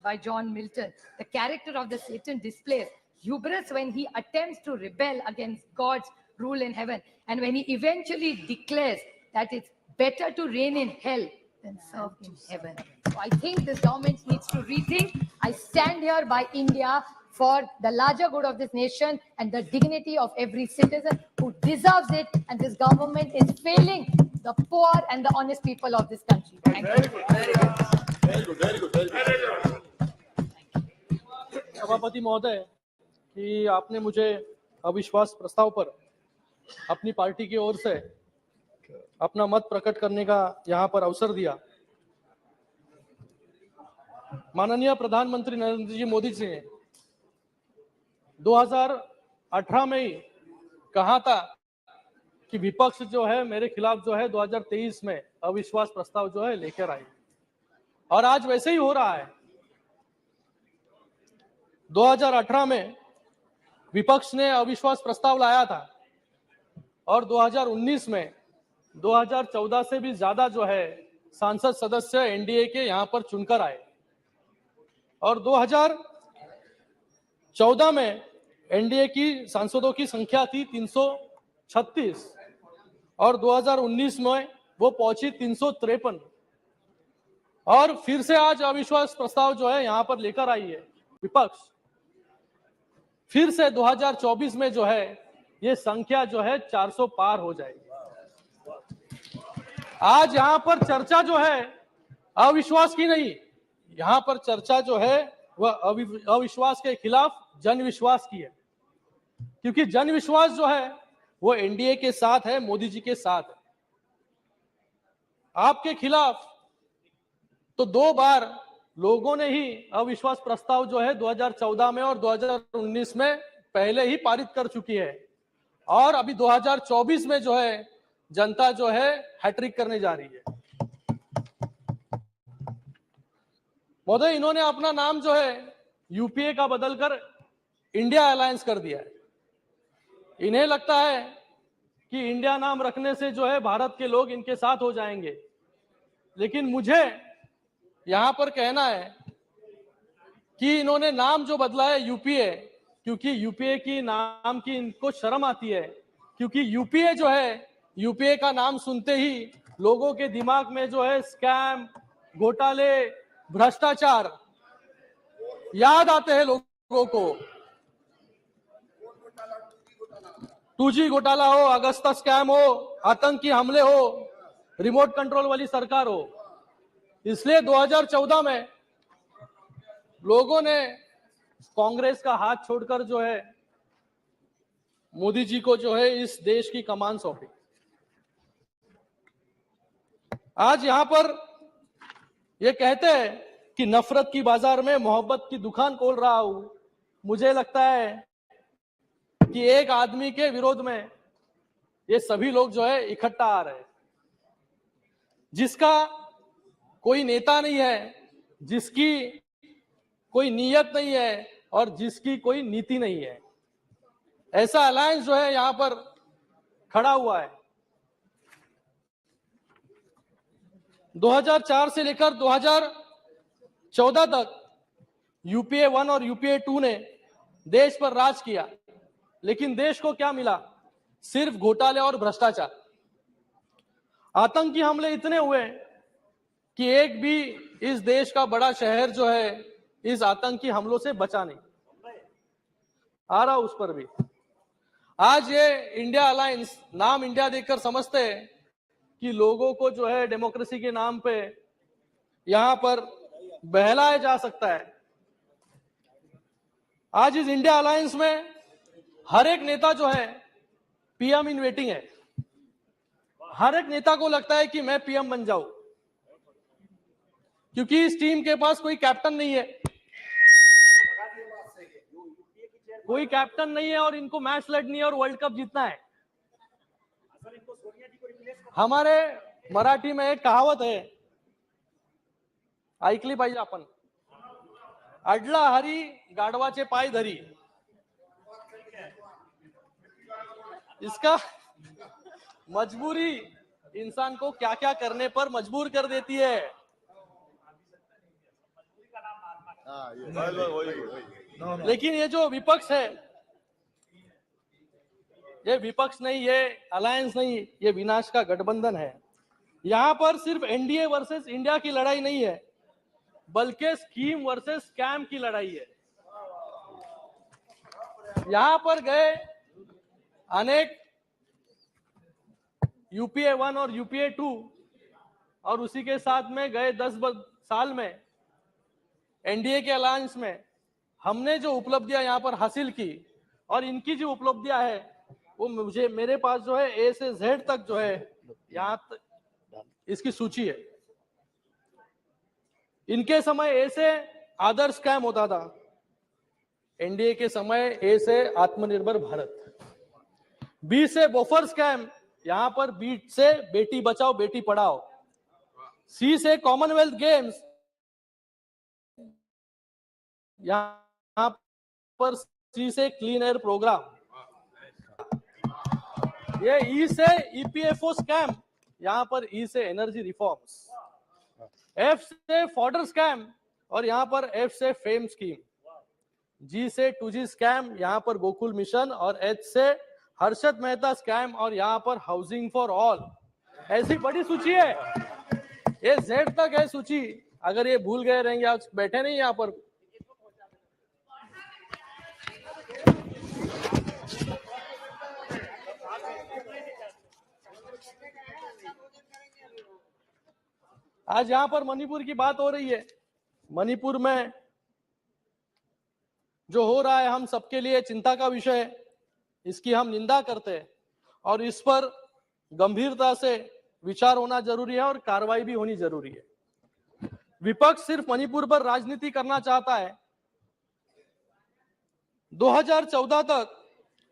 by John Milton, the character of the Satan displays hubris when he attempts to rebel against God's rule in heaven, and when he eventually declares that it's better to reign in hell than serve in heaven. So I think this government needs to rethink. I stand here by India for the larger good of this nation and the dignity of every citizen who deserves it, and this government is failing the poor and the honest people of this country. Thank you. सभापति महोदय कि आपने मुझे अविश्वास प्रस्ताव पर अपनी party की ओर से अपना मत प्रकट करने का यहाँ पर अवसर दिया। माननीय प्रधानमंत्री नरेंद्र जी मोदी जी ने 2018 में ही कहा था कि विपक्ष जो है मेरे खिलाफ जो है 2023 में अविश्वास प्रस्ताव जो है लेकर आए, और आज वैसे ही हो रहा है। 2018 में विपक्ष ने अविश्वास प्रस्ताव लाया था और 2019 में 2014 से भी ज्यादा जो है सांसद सदस्य एनडीए के यहां पर चुनकर आए, और 2014 में एनडीए की सांसदों की संख्या थी 336 और 2019 में वो पहुंची 353, और फिर से आज अविश्वास प्रस्ताव जो है यहां पर लेकर आई है विपक्ष। फिर से 2024 में जो है ये संख्या जो है 400 पार हो जाएगी। आज यहां पर चर्चा जो है अविश्वास की नहीं, यहां पर चर्चा जो है वह अविश्वास के खिलाफ जनविश्वास की है, क्योंकि जनविश्वास जो है वो एनडीए के साथ है, मोदी जी के साथ है। आपके खिलाफ तो 2 बार लोगों ने ही अविश्वास प्रस्ताव जो है 2014 में और 2019 में पहले ही पारित कर चुकी है, और अभी 2024 में जो है जनता जो है हैट्रिक करने जा रही है। महोदय, इन्होंने अपना नाम जो है यूपीए का बदलकर इंडिया अलायंस कर दिया है। इन्हें लगता है कि इंडिया नाम रखने से जो है भारत के लोग इनके साथ हो जाएंगे, लेकिन मुझे यहां पर कहना है कि इन्होंने नाम जो बदला है यूपीए, क्योंकि यूपीए की नाम की इनको शर्म आती है, क्योंकि यूपीए जो है, यूपीए का नाम सुनते ही लोगों के दिमाग में जो है स्कैम, घोटाले, भ्रष्टाचार याद आते हैं लोगों को। 2G घोटाला हो, अगस्ता स्कैम हो, आतंकी हमले हो, रिमोट कंट्रोल वाली सरकार हो। इसलिए 2014 में लोगों ने कांग्रेस का हाथ छोड़कर जो है मोदी जी को जो है इस देश की कमान सौंपी। आज यहां पर ये कहते हैं कि नफरत की बाजार में मोहब्बत की दुकान खोल रहा हूं। मुझे लगता है कि एक आदमी के विरोध में ये सभी लोग जो है इकट्ठा आ रहे हैं, जिसका कोई नेता नहीं है, जिसकी कोई नीयत नहीं है और जिसकी कोई नीति नहीं है। ऐसा अलायंस जो है यहां पर खड़ा हुआ है। 2004 से लेकर 2014 तक यूपीए 1 और यूपीए 2 ने देश पर राज किया, लेकिन देश को क्या मिला? सिर्फ घोटाले और भ्रष्टाचार। आतंकी हमले इतने हुए कि एक भी इस देश का बड़ा शहर जो है इस आतंकी हमलों से बचा नहीं। आ रहा उस पर भी। आज ये इंडिया अलायंस, नाम इंडिया देखकर समझते हैं कि लोगों को जो है डेमोक्रेसी के नाम पे यहां पर बहलाया जा सकता है। आज इस इंडिया अलायंस में हर एक नेता जो है पीएम इन वेटिंग है। हर एक नेता को लगता है कि मैं पीएम बन जाऊं, क्योंकि इस टीम के पास कोई कैप्टन नहीं है। कोई कैप्टन नहीं है और इनको मैच लड़नी है और वर्ल्ड कप जीतना है। हमारे मराठी में एक कहावत है, ऐकली पाहिजे आपण, अडला हरी गाढवाचे पाय धरी। इसका मजबूरी इंसान को क्या क्या करने पर मजबूर कर देती है। लेकिन ये जो विपक्ष है, ये विपक्ष नहीं, ये अलायंस नहीं, ये विनाश का गठबंधन है। यहां पर सिर्फ एनडीए वर्सेस इंडिया की लड़ाई नहीं है, बल्कि स्कीम वर्सेस स्कैम की लड़ाई है। यहां पर गए अनेक यूपीए 1 और यूपीए 2 और उसी के साथ में गए 10 साल में एनडीए के अलायंस में हमने जो उपलब्धियां यहां पर हासिल की, और इनकी जो उपलब्धियां है वो मुझे, मेरे पास जो है ए से जेड तक जो है यहां तक इसकी सूची है। इनके समय ए से आदर्श स्कैम होता था, एनडीए के समय ए से आत्मनिर्भर भारत, बी से बोफर स्कैम, यहां पर बी से बेटी बचाओ बेटी पढ़ाओ, सी से कॉमनवेल्थ गेम्स, यहां पर सी से क्लीन एयर प्रोग्राम, ये ई से ईपीएफओ स्कैम, यहां पर ई से एनर्जी रिफॉर्म्स, एफ से फॉर्डर स्कैम और यहां पर एफ से फेम स्कीम, जी से 2G स्कैम, यहां पर गोकुल मिशन, और एच से हर्षद मेहता स्कैम और यहां पर हाउसिंग फॉर ऑल। ऐसी बड़ी सूची है, ये जेड तक है सूची। अगर ये भूल गए रहेंगे, आज बैठे नहीं यहां पर। आज यहां पर मणिपुर की बात हो रही है। मणिपुर में जो हो रहा है हम सबके लिए चिंता का विषय है, इसकी हम निंदा करते हैं और इस पर गंभीरता से विचार होना जरूरी है और कार्रवाई भी होनी जरूरी है। विपक्ष सिर्फ मणिपुर पर राजनीति करना चाहता है। 2014 तक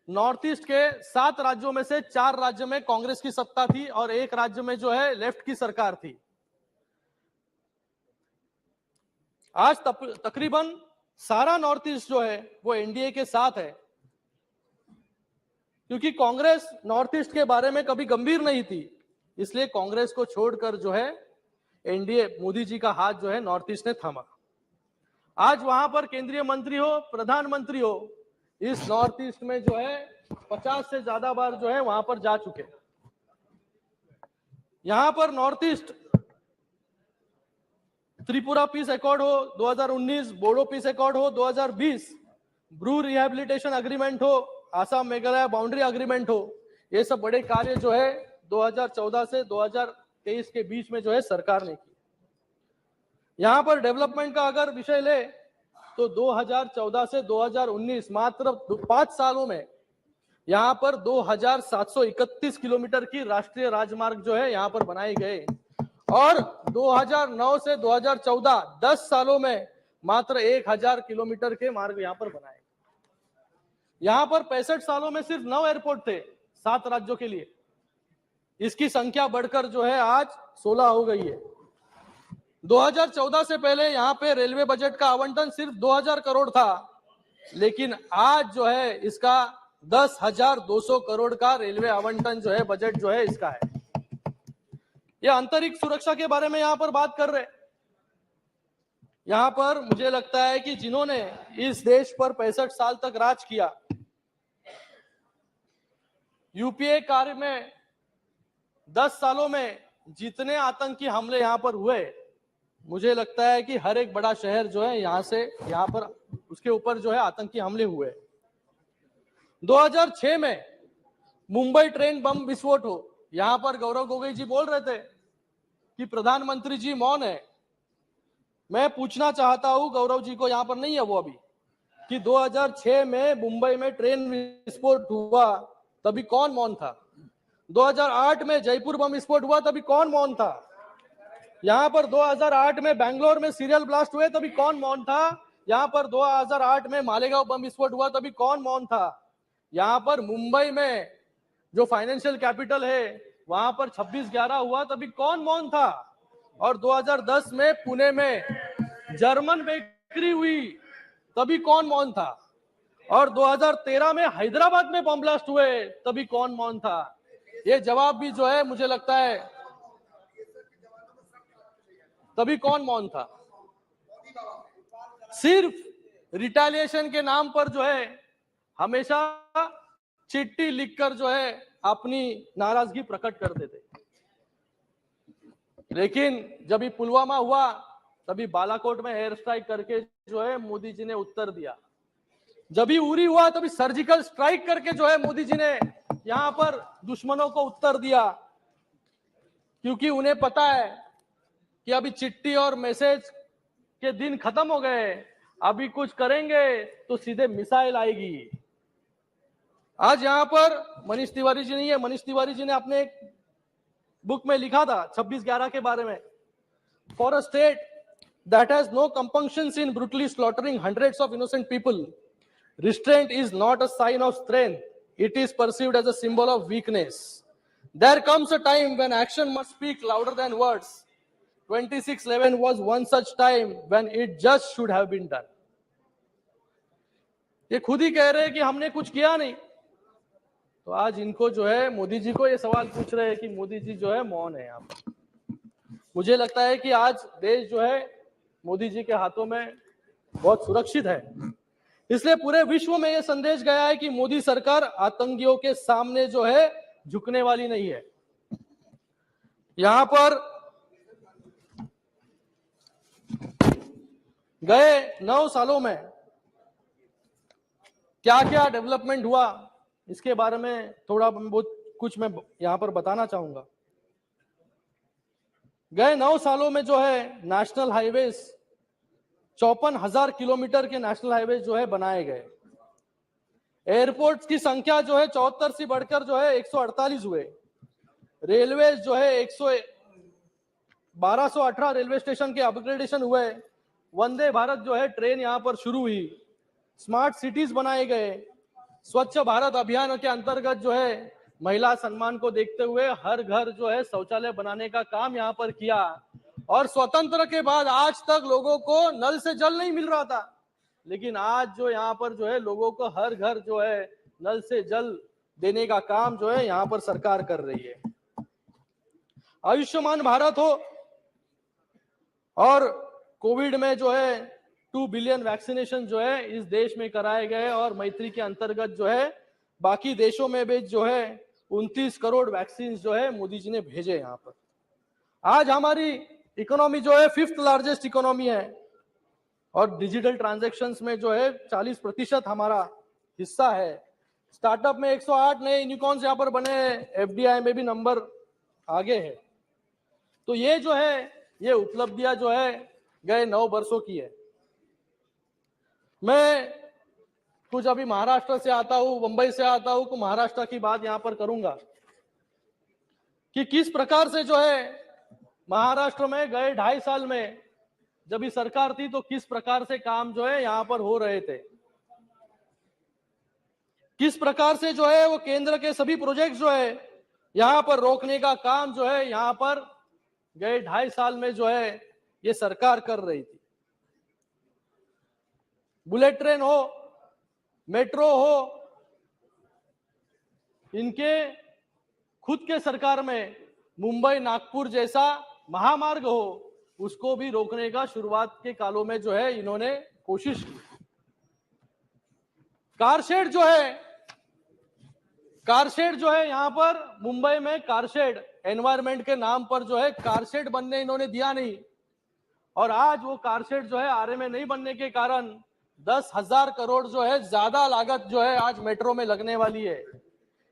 नॉर्थ ईस्ट के 7 राज्यों में से 4 राज्य में कांग्रेस की सत्ता थी और 1 राज्य में जो है लेफ्ट की सरकार थी। आज तकरीबन सारा नॉर्थ ईस्ट जो है वो एनडीए के साथ है, क्योंकि कांग्रेस नॉर्थ ईस्ट के बारे में कभी गंभीर नहीं थी, इसलिए कांग्रेस को छोड़कर जो है एनडीए, मोदी जी का हाथ जो है नॉर्थ ईस्ट ने थामा। आज वहां पर केंद्रीय मंत्री हो, प्रधानमंत्री हो, इस नॉर्थ ईस्ट में जो है 50 से ज्यादा बार जो है वहां पर जा चुके। यहां पर north east Tripura peace accord हो 2019, बोडो पीस अकॉर्ड हो 2020, ब्रू रिहेबिलिटेशन अग्रीमेंट हो, आसाम मेघालय बाउंड्री अग्रीमेंट हो, ये सब बड़े कार्य जो है 2014 से 2023 के बीच में जो है सरकार ने की। यहां पर डेवलपमेंट का अगर विषय ले तो 2014 से 2019 मात्र 5 सालों में यहां पर 2731 किलोमीटर की राष्ट्रीय राजमार्ग जो है यहां पर बनाए गए, और 2009 से 2014 10 सालों में मात्र 1000 किलोमीटर के मार्ग यहां पर बनाए। यहां पर 65 सालों में सिर्फ 9 एयरपोर्ट थे 7 राज्यों के लिए, इसकी संख्या बढ़कर जो है आज 16 हो गई है। 2014 से पहले यहां पे रेलवे बजट का आवंटन सिर्फ 2000 करोड़ था, लेकिन आज जो है इसका 10,200 करोड़ का रेलवे आवंटन जो है बजट जो है इसका है। ये आंतरिक सुरक्षा के बारे में यहां पर बात कर रहे। यहाँ पर मुझे लगता है कि जिन्होंने इस देश पर 65 साल तक राज किया, यूपीए कार्य में 10 सालों में जितने आतंकी हमले यहाँ पर हुए, मुझे लगता है कि हर एक बड़ा शहर जो है यहाँ पर उसके ऊपर जो है आतंकी हमले हुए। 2006 में मुंबई ट्रेन बम विस्फोट हो, यहाँ पर गौरव गोगोई जी बोल रहे थे कि प्रधानमंत्री जी मौन है। मैं पूछना चाहता हूं, गौरव जी को यहाँ पर नहीं है वो अभी, कि 2006 में मुंबई में ट्रेन विस्फोट हुआ तभी कौन मौन था? 2008 में जयपुर बम विस्फोट हुआ तभी कौन मौन था? यहाँ पर 2008 में बेंगलोर में सीरियल ब्लास्ट हुए तभी कौन मौन था? यहाँ पर 2008 में मालेगांव बम विस्फोट हुआ तभी कौन मौन था? यहाँ पर मुंबई में जो फाइनेंशियल कैपिटल है वहां पर 26/11 हुआ तभी कौन मौन था? और 2010 में पुणे में जर्मन बेकरी हुई तभी कौन मौन था? और 2013 में हैदराबाद में बम ब्लास्ट हुए तभी कौन मौन था? ये जवाब भी जो है मुझे लगता है तभी कौन मौन था? सिर्फ रिटेलिएशन के नाम पर जो है हमेशा चिट्ठी लिखकर जो है अपनी नाराजगी प्रकट करते थे, लेकिन जब ये पुलवामा हुआ तभी बालाकोट में एयर स्ट्राइक करके जो है मोदी जी ने उत्तर दिया। जब ही उरी हुआ तभी सर्जिकल स्ट्राइक करके जो है मोदी जी ने यहां पर दुश्मनों को उत्तर दिया, क्योंकि उन्हें पता है कि अभी चिट्ठी और मैसेज के दिन खत्म हो गए, अभी कुछ करेंगे तो सीधे मिसाइल आएगी। आज यहां पर मनीष तिवारी जी नहीं है, मनीष तिवारी जी ने अपने एक बुक में लिखा था 26/11 के बारे में, for a state that has no compunctions in brutally slaughtering hundreds of innocent people, restraint is not a sign of strength, it is perceived as a symbol of weakness. There comes a time when action must speak louder than words. 26/11 was one such time when it just should have been done. ये खुद ही कह रहे हैं कि हमने कुछ किया नहीं, तो आज इनको जो है मोदी जी को ये सवाल पूछ रहे हैं कि मोदी जी जो है मौन है यहाँ पर। मुझे लगता है कि आज देश जो है मोदी जी के हाथों में बहुत सुरक्षित है, इसलिए पूरे विश्व में यह संदेश गया है कि मोदी सरकार आतंकियों के सामने जो है झुकने वाली नहीं है। यहां पर गए 9 सालों में क्या क्या डेवलपमेंट हुआ, इसके बारे में थोड़ा बहुत कुछ मैं यहां पर बताना चाहूंगा। गए 9 सालों में जो है नेशनल हाईवेज 54,000 किलोमीटर के नेशनल हाईवे जो है बनाए गए। एयरपोर्ट्स की संख्या जो है 74 से बढ़कर जो है 148 हुए। रेलवे जो है 1218 रेलवे स्टेशन के अपग्रेडेशन हुए। वंदे भारत जो है ट्रेन यहां पर शुरू हुई। स्मार्ट सिटीज बनाए गए। स्वच्छ भारत अभियान के अंतर्गत जो है महिला सम्मान को देखते हुए हर घर जो है शौचालय बनाने का काम यहां पर किया। और स्वतंत्र के बाद आज तक लोगों को नल से जल नहीं मिल रहा था, लेकिन आज जो यहाँ पर जो है लोगों को हर घर जो है नल से जल देने का काम जो है यहाँ पर सरकार कर रही है। आयुष्मान भारत हो और कोविड में जो है 2 बिलियन वैक्सीनेशन जो है इस देश में कराए गए, और मैत्री के अंतर्गत जो है बाकी देशों में भी जो है 29 करोड़ वैक्सीन जो है मोदी जी ने भेजे यहाँ पर। आज हमारी इकोनॉमी जो है 5th लार्जेस्ट इकोनॉमी है, और डिजिटल ट्रांजैक्शंस में जो है 40% हमारा हिस्सा है। स्टार्टअप में 108 नए यूनिकॉर्न्स यहाँ पर बने हैं, एफडीआई में भी नंबर आगे है। तो ये जो है ये उपलब्धियां जो है गए 9 वर्षों की है। मैं कुछ अभी महाराष्ट्र से आता हूं, मुंबई से आता हूं, तो महाराष्ट्र की बात यहां पर करूंगा कि किस प्रकार से जो है महाराष्ट्र में गए 2.5 साल में जब ये सरकार थी तो किस प्रकार से काम जो है यहां पर हो रहे थे, किस प्रकार से जो है वो केंद्र के सभी प्रोजेक्ट जो है यहां पर रोकने का काम जो है यहां पर गए 2.5 साल में जो है ये सरकार कर रही थी। बुलेट ट्रेन हो, मेट्रो हो, इनके खुद के सरकार में मुंबई नागपुर जैसा महामार्ग हो, उसको भी रोकने का शुरुआत के कालों में जो है इन्होंने कोशिश की। कारशेड जो है यहाँ पर मुंबई में कारशेड एनवायरमेंट के नाम पर जो है कारशेड बनने इन्होंने दिया नहीं, और आज वो कारशेड जो है आरए में नहीं बनने के कारण 10,000 करोड़ जो है ज्यादा लागत जो है आज मेट्रो में लगने वाली है।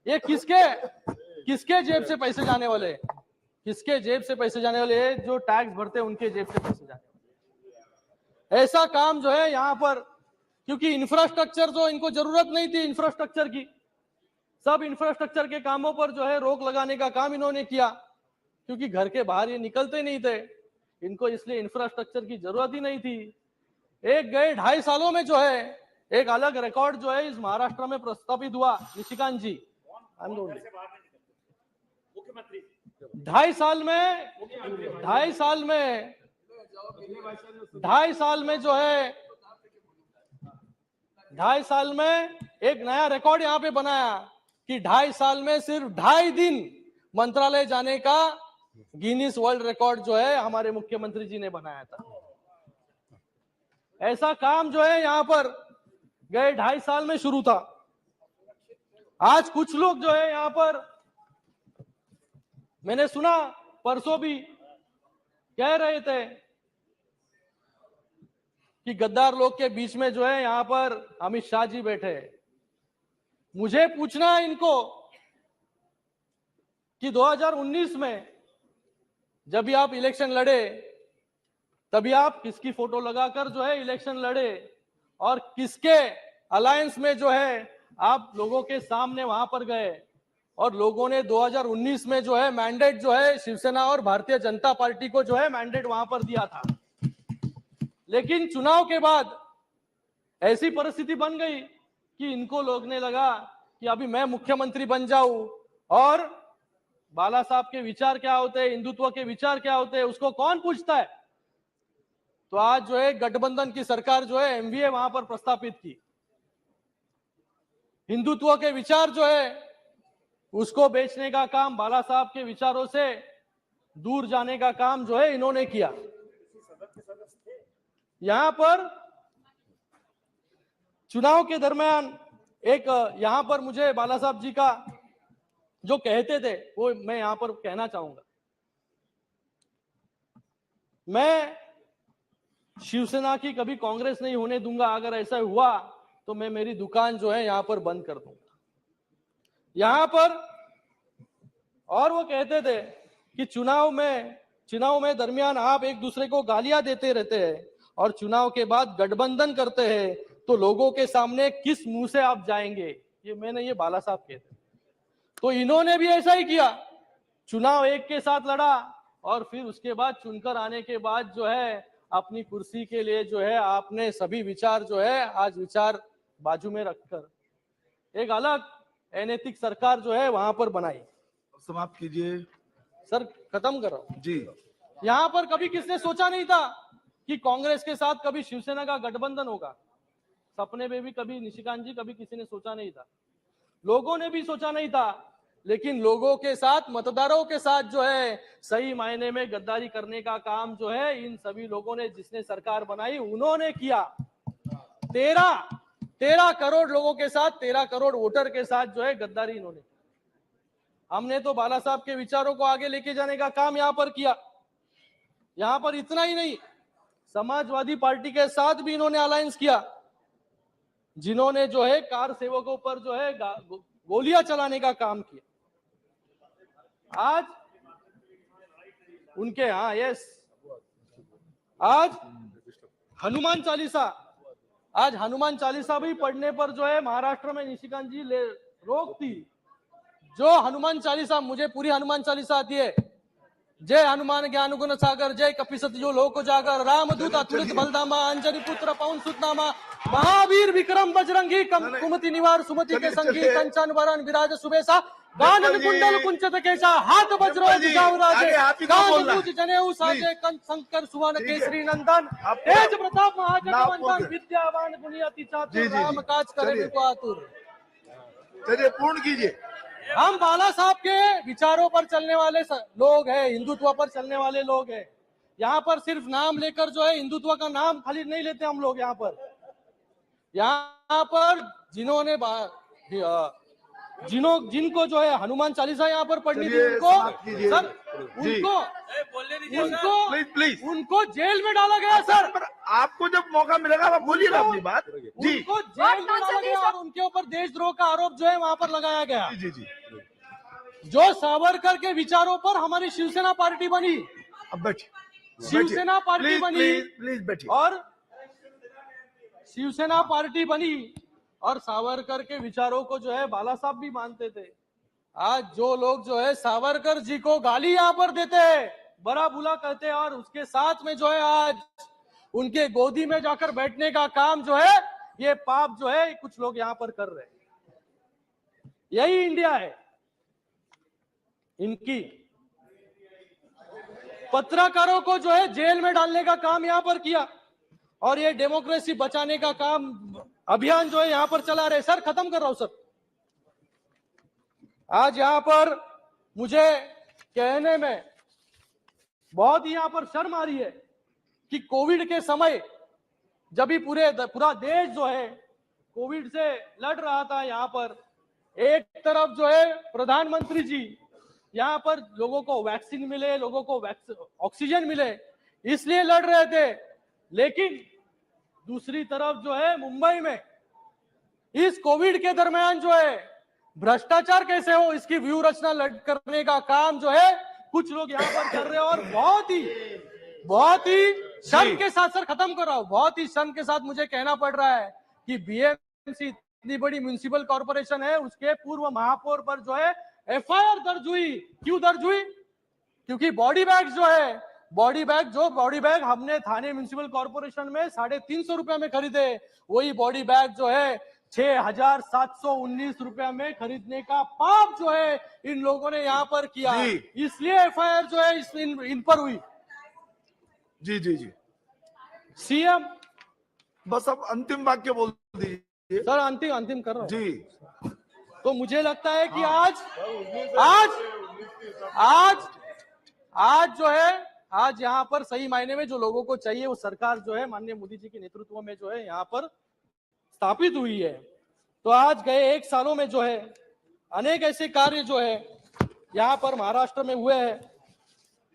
ये किसके जेब से पैसे जाने वाले हैं? किसके जेब से पैसे जाने वाले हैं? जो टैक्स भरते हैं उनके जेब से पैसे जाने वाले। ऐसा काम जो है यहाँ पर, क्योंकि इंफ्रास्ट्रक्चर जो इनको जरूरत नहीं थी इंफ्रास्ट्रक्चर की, सब इंफ्रास्ट्रक्चर के कामों पर जो है रोक लगाने का काम इन्होंने किया, क्योंकि घर के बाहर ये निकलते नहीं थे, इनको इसलिए इंफ्रास्ट्रक्चर की जरूरत ही नहीं थी। एक गए 2.5 सालों में जो है एक अलग रिकॉर्ड जो है इस महाराष्ट्र में प्रस्तापित हुआ। निशिकांत जी, 2.5 साल में जो है 2.5 साल में एक नया रिकॉर्ड यहाँ पे बनाया कि 2.5 साल में सिर्फ 2.5 दिन मंत्रालय जाने का गिनीज वर्ल्ड रिकॉर्ड जो है हमारे मुख्यमंत्री जी ने बनाया था। ऐसा काम जो है यहाँ पर गए 2.5 साल में शुरू था। आज कुछ लोग जो है यहाँ पर, मैंने सुना परसों भी कह रहे थे कि गद्दार लोग के बीच में जो है यहाँ पर अमित शाह जी बैठे। मुझे पूछना है इनको कि 2019 में जब भी आप इलेक्शन लड़े तभी आप किसकी फोटो लगाकर जो है इलेक्शन लड़े, और किसके अलायंस में जो है आप लोगों के सामने वहां पर गए, और लोगों ने 2019 में जो है मैंडेट जो है शिवसेना और भारतीय जनता पार्टी को जो है मैंडेट वहां पर दिया था। लेकिन चुनाव के बाद ऐसी परिस्थिति बन गई कि इनको लगने लगा कि अभी मैं मुख्यमंत्री बन जाऊं, और बाला साहब के विचार क्या होते हैं, हिंदुत्व के विचार क्या होते हैं, उसको कौन पूछता है। तो आज जो है गठबंधन की सरकार जो है एमवीए वहां पर प्रस्तापित की। हिंदुत्व के विचार जो है उसको बेचने का काम, बाला साहब के विचारों से दूर जाने का काम जो है इन्होंने किया। यहां पर चुनाव के दरमियान एक यहां पर मुझे बाला साहब जी का जो कहते थे वो मैं यहां पर कहना चाहूंगा। मैं शिवसेना की कभी कांग्रेस नहीं होने दूंगा, अगर ऐसा हुआ तो मैं मेरी दुकान जो है यहां पर बंद कर दूंगा यहां पर। और वो कहते थे कि चुनाव में दरमियान आप एक दूसरे को गालियां देते रहते हैं और चुनाव के बाद गठबंधन करते हैं, तो लोगों के सामने किस मुंह से आप जाएंगे। ये बाला साहब कहते। तो इन्होंने भी ऐसा ही किया, चुनाव एक के साथ लड़ा और फिर उसके बाद चुनकर आने के बाद जो है अपनी कुर्सी के लिए जो है आपने सभी विचार जो है आज विचार बाजू में रखकर एक अलग अनैतिक सरकार जो है वहां पर बनाई। समाप्त कीजिए सर, खत्म कर रहा हूं जी। यहां पर कभी किसने सोचा नहीं था कि कांग्रेस के साथ कभी शिवसेना का गठबंधन होगा। सपने में भी कभी निशिकांत जी कभी किसी ने सोचा नहीं था, लोगों ने भी सोचा नहीं था। लेकिन लोगों के साथ, मतदारों के साथ जो है सही मायने में गद्दारी करने का काम जो है इन सभी लोगों ने, जिसने सरकार बनाई उन्होंने किया। 13 करोड़ लोगों के साथ, 13 करोड़ वोटर के साथ जो है गद्दारी इन्होंने। हमने तो बाला साहब के विचारों को आगे लेके जाने का काम यहां पर किया। यहां पर इतना ही नहीं, समाजवादी पार्टी के साथ भी इन्होंने अलायंस किया, जिन्होंने जो है कार सेवकों पर जो है गोलियां चलाने का काम किया। आज उनके आज हनुमान चालीसा भी पढ़ने पर जो है महाराष्ट्र में निशिकांत जी रोक थी। जो हनुमान चालीसा, मुझे पूरी हनुमान चालीसा आती है। जय हनुमान ज्ञान गुण सागर, जय कपिसत जो लोक जागर, रामदूत अतुलित बलधामा, अंजनी पुत्र पवन सुत नामा, महावीर विक्रम बजरंगी, कुमति निवार सुमति के संगी, कंचन वरण विराज सुबेसा, कानन कुंडल कुंचित केशा, हाथ वज्रो राजे, कांच जनेऊ साजे, कंठ शंकर सुवन केसरी नंदन, तेज प्रताप महाजगवंदन, विद्यावान गुणी अति चातुर, राम काज करे को आतुर। चलिए पूर्ण कीजिए। हम बाला साहब के विचारों पर चलने वाले लोग हैं, हिंदुत्व पर चलने वाले लोग हैं। यहाँ पर सिर्फ नाम लेकर जो है हिंदुत्व का नाम खाली नहीं लेते हम लोग। यहाँ पर जिनको जो है हनुमान चालीसा यहाँ पर पढ़नी थी, चलिए, उनको समाप्त कीजिए। सर जी। उनको जेल में डाला गया सर। पर आपको जब मौका मिलेगा आप बोलिए ना अपनी बात। जी उनको जेल में डाला गया और उनके ऊपर देशद्रोह का आरोप जो है वहां पर लगाया गया। जी जी। जो सावरकर के विचारों पर हमारी शिवसेना पार्टी बनी, अब बैठिए, शिवसेना पार्टी बनी प्लीज बैठिए। और शिवसेना पार्टी बनी और सावरकर के विचारों को जो है बाला साहब भी मानते थे। आज जो लोग जो है सावरकर जी को गाली यहाँ पर देते हैं, बड़ा बुला कहते हैं और उसके साथ में जो है आज उनके गोदी में जाकर बैठने का काम जो है, ये पाप जो है कुछ लोग यहाँ पर कर रहे हैं। यही इंडिया है इनकी। पत्रकारों को जो है जेल में डालने का काम यहाँ पर किया और ये डेमोक्रेसी बचाने का काम अभियान जो है यहाँ पर चला रहे। सर खत्म कर रहा हूं सर। आज यहाँ पर मुझे कहने में बहुत ही यहाँ पर शर्म आ रही है कि कोविड के समय जब भी पूरा देश जो है कोविड से लड़ रहा था, यहाँ पर एक तरफ जो है प्रधानमंत्री जी यहाँ पर लोगों को वैक्सीन मिले, लोगों को ऑक्सीजन मिले, इसलिए लड़ रहे थे। लेकिन दूसरी तरफ जो है मुंबई में इस कोविड के दरमियान जो है भ्रष्टाचार कैसे हो इसकी व्यू रचना करने का काम जो है कुछ लोग यहाँ पर कर रहे हैं। और बहुत ही शर्म के साथ, सर खत्म कर रहा हूं, बहुत ही शर्म के साथ मुझे कहना पड़ रहा है कि बीएमसी इतनी बड़ी म्युनिसिपल कॉर्पोरेशन है, उसके पूर्व महापौर पर जो है एफआईआर दर्ज हुई। क्यों दर्ज हुई? क्योंकि बॉडी बैग हमने थाने म्युनिसिपल कॉर्पोरेशन में 350 रुपए में खरीदे, वही बॉडी बैग जो है 6,719 रुपए में खरीदने का पाप जो है इन लोगों ने यहाँ पर किया, इसलिए एफआईआर जो है इन पर हुई। जी जी जी। सीएम बस अब अंतिम वाक्य बोल दीजिए सर। अंतिम कर रहा हूं जी। तो मुझे लगता है कि आज यहाँ पर सही मायने में जो लोगों को चाहिए वो सरकार जो है माननीय मोदी जी के नेतृत्व में जो है यहाँ पर स्थापित हुई है। तो आज गए 1 सालों में जो है अनेक ऐसे कार्य जो है यहाँ पर महाराष्ट्र में हुए हैं।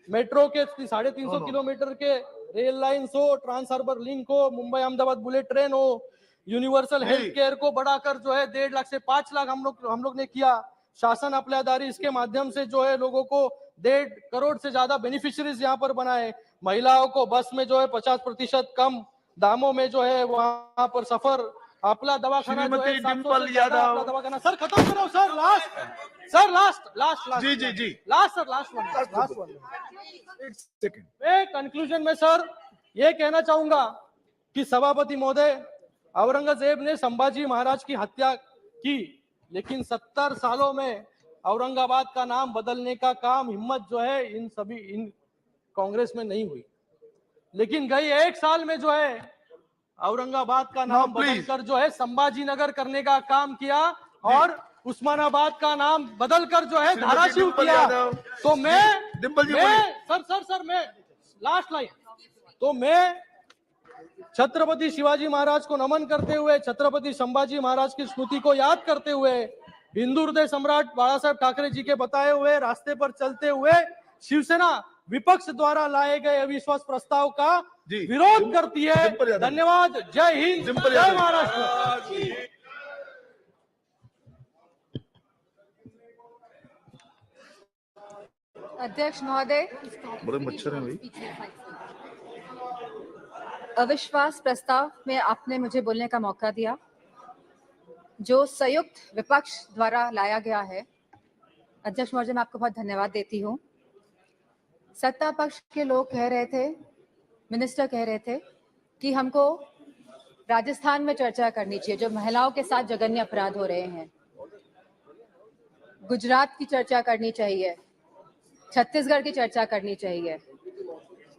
मेट्रो के 350 किलोमीटर के रेल लाइन हो, ट्रांस हार्बर लिंक हो, मुंबई अहमदाबाद बुलेट ट्रेन हो, यूनिवर्सल हेल्थ केयर को बढ़ाकर जो है 1.5 लाख से 5 लाख हम लोग ने किया। शासन अपना दारी इसके माध्यम से जो है लोगों को 1.5 करोड़ से ज्यादा बेनिफिशियरीज यहाँ पर बनाए। महिलाओं को बस में जो है 50% कम दामों में जो है वहां पर सफर। अपना दवाखाना जो है 700 से ज्यादा अपना दवाखाना। सर खत्म करो सर। Last one. कंक्लूजन में सर ये कहना चाहूंगा कि सभापति महोदय, औरंगजेब ने संभाजी महाराज की हत्या की, लेकिन 70 सालों में औरंगाबाद का नाम बदलने का काम हिम्मत जो है इन कांग्रेस में नहीं हुई। लेकिन गई 1 साल में जो है औरंगाबाद का नाम बदलकर जो है संभाजी नगर करने का काम किया और उस्मानाबाद का नाम बदलकर जो है धाराशिव किया। तो मैं लास्ट लाइन, तो मैं छत्रपति शिवाजी महाराज को नमन करते हुए, छत्रपति संभाजी महाराज की स्मृति को याद करते हुए, हिंदू हृदय सम्राट बाला साहेब ठाकरे जी के बताए हुए रास्ते पर चलते हुए शिवसेना विपक्ष द्वारा लाए गए अविश्वास प्रस्ताव का विरोध करती है। धन्यवाद। जय हिंद, जय महाराष्ट्र। अध्यक्ष महोदय, बड़े मच्छर हैं भाई। अविश्वास प्रस्ताव में आपने मुझे बोलने का मौका दिया जो संयुक्त विपक्ष द्वारा लाया गया है। अध्यक्ष महोदय, मैं आपको बहुत धन्यवाद देती हूँ। सत्ता पक्ष के लोग कह रहे थे, मिनिस्टर कह रहे थे कि हमको राजस्थान में चर्चा करनी चाहिए जो महिलाओं के साथ जघन्य अपराध हो रहे हैं, गुजरात की चर्चा करनी चाहिए, छत्तीसगढ़ की चर्चा करनी चाहिए,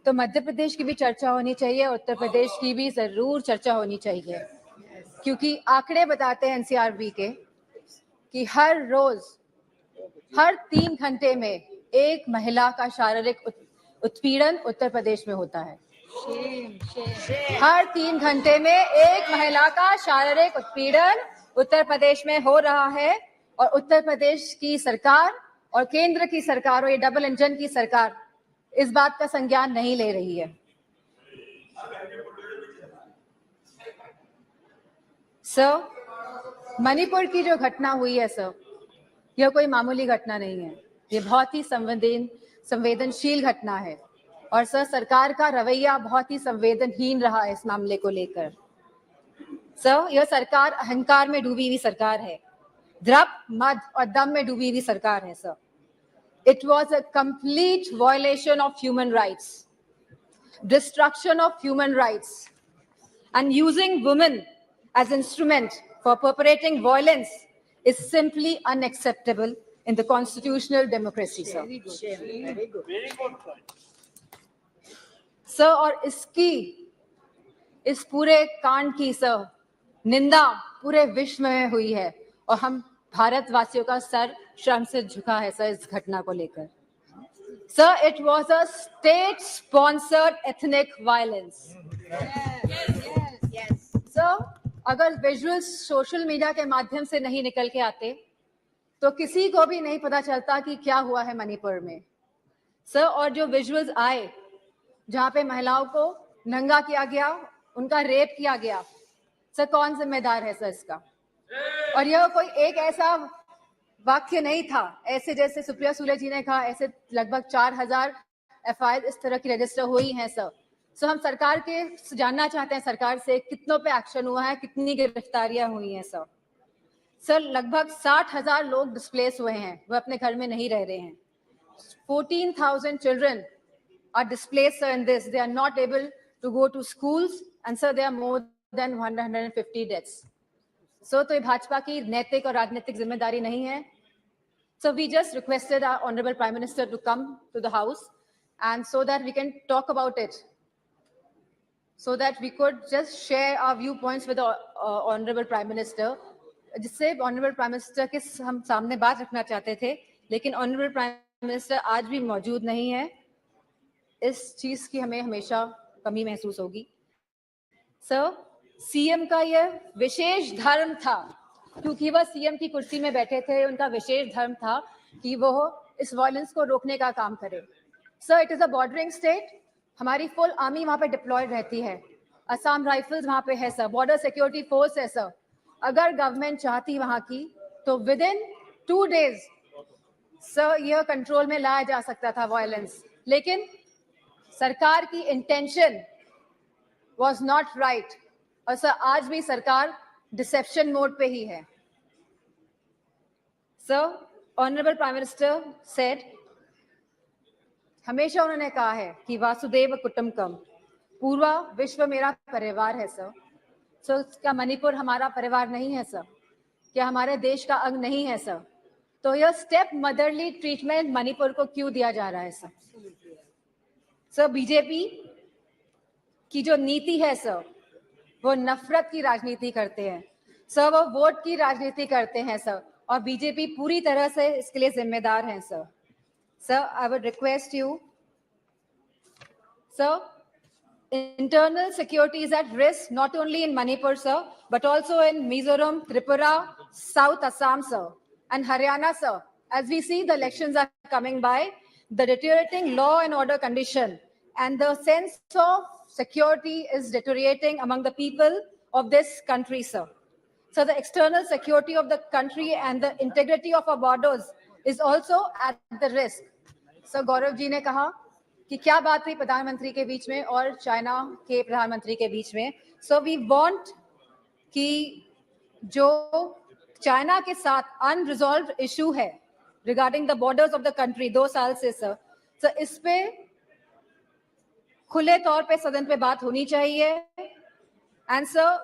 तो मध्य प्रदेश की भी चर्चा होनी चाहिए, उत्तर प्रदेश की भी जरूर चर्चा होनी चाहिए, क्योंकि आंकड़े बताते हैं एनसीआरबी के कि हर रोज हर 3 घंटे में एक महिला का शारीरिक उत्पीड़न उत्तर प्रदेश में होता है। हर 3 घंटे में एक महिला का शारीरिक उत्पीड़न उत्तर प्रदेश में हो रहा है और उत्तर प्रदेश की सरकार और केंद्र की सरकार और ये डबल इंजन की सरकार इस बात का संज्ञान नहीं ले रही है। सर, मणिपुर की जो घटना हुई है सर, यह कोई मामूली घटना नहीं है, ये बहुत ही संवेदनशील घटना है और सर सरकार का रवैया बहुत ही संवेदनहीन रहा है इस मामले को लेकर। सर, यह सरकार अहंकार में डूबी हुई सरकार है, द्रव मद और दम में डूबी हुई सरकार है sir. It was a complete violation of human rights, destruction of human rights, and using women as instrument for perpetrating violence is simply unacceptable in the constitutional democracy, sir. Very good. Sir, और इस पूरे कांड की sir निंदा पूरे विश्व में हुई है और हम भारतवासियों का सर शर्म से झुका है सर इस घटना को लेकर। Sir, it was a state sponsored ethnic violence. Sir, अगर विजुअल्स सोशल मीडिया के माध्यम से नहीं निकल के आते तो किसी को भी नहीं पता चलता कि क्या हुआ है मणिपुर में। सर, और जो विजुअल्स आए जहां पे महिलाओं को नंगा किया गया, उनका रेप किया गया, सर कौन जिम्मेदार है सर इसका? और यह कोई एक ऐसा वाक्य नहीं था, ऐसे जैसे सुप्रिया सुले जी ने कहा, ऐसे लगभग 4000 एफआईआर इस तरह की रजिस्टर हुई हैं सर। सो हम सरकार के जानना चाहते हैं सरकार से कितनों पे एक्शन हुआ है, कितनी गिरफ्तारियां हुई हैं सर। सर, लगभग 60,000 लोग डिस्प्लेस हुए हैं, वो अपने घर में नहीं रह रहे हैं। 14,000 children are displaced sir in this. They are not able to go to schools and sir there are more than 150 deaths. So तो ये भाजपा की नैतिक और राजनीतिक जिम्मेदारी नहीं है। So we just requested our Honorable Prime Minister to come to the House and so that we can talk about it. So that we could just share our viewpoints with the Honorable Prime Minister. जिससे Honorable Prime Minister के हम सामने बात रखना चाहते थे, लेकिन Honorable Prime Minister आज भी मौजूद नहीं है। इस चीज की हमें हमेशा कमी महसूस होगी। सर, सीएम का यह विशेष धर्म था, क्योंकि वह सीएम की कुर्सी में बैठे थे, उनका विशेष धर्म था कि वो इस वायलेंस को रोकने का काम करे। Sir, it is a bordering state, हमारी फुल आर्मी वहां पे डिप्लॉयड रहती है, असम राइफल्स वहां पे है सर, बॉर्डर सिक्योरिटी फोर्स है सर। अगर गवर्नमेंट चाहती वहां की तो विद इन 2 days सर यह कंट्रोल में लाया जा सकता था वायलेंस, लेकिन सरकार की इंटेंशन was not right और सर आज भी सरकार डिसेप्शन मोड पे ही है। Sir, honourable prime minister said, हमेशा उन्होंने कहा है कि वासुदेव कुटुंबकम, पूरा विश्व मेरा परिवार है सर। सर, क्या मणिपुर हमारा परिवार नहीं है सर? क्या हमारे देश का अंग नहीं है सर? तो यह स्टेप मदरली ट्रीटमेंट मणिपुर को क्यों दिया जा रहा है सर? सर, बीजेपी की जो नीति है सर, वो नफरत की राजनीति करते हैं सर, वो वोट की राजनीति करते हैं सर, और बीजेपी पूरी तरह से इसके लिए जिम्मेदार है sir. Sir, I would request you sir, internal security is at risk not only in Manipur sir, but also in Mizoram, Tripura, South Assam sir, and Haryana sir. As we see the elections are coming by, the deteriorating law and order condition and the sense of security is deteriorating among the people of this country sir. So the external security of the country and the integrity of our borders is also at the risk. So Gaurav ji ने कहा कि क्या बात हुई प्रधानमंत्री के बीच में और चाइना के प्रधानमंत्री के बीच में। सो वी वांट कि जो चाइना के साथ अनरिजॉल्व्ड इशू है regarding the borders of the country 2 साल से सर इस पे खुले तौर पे सदन पे बात होनी चाहिए। एंड सर,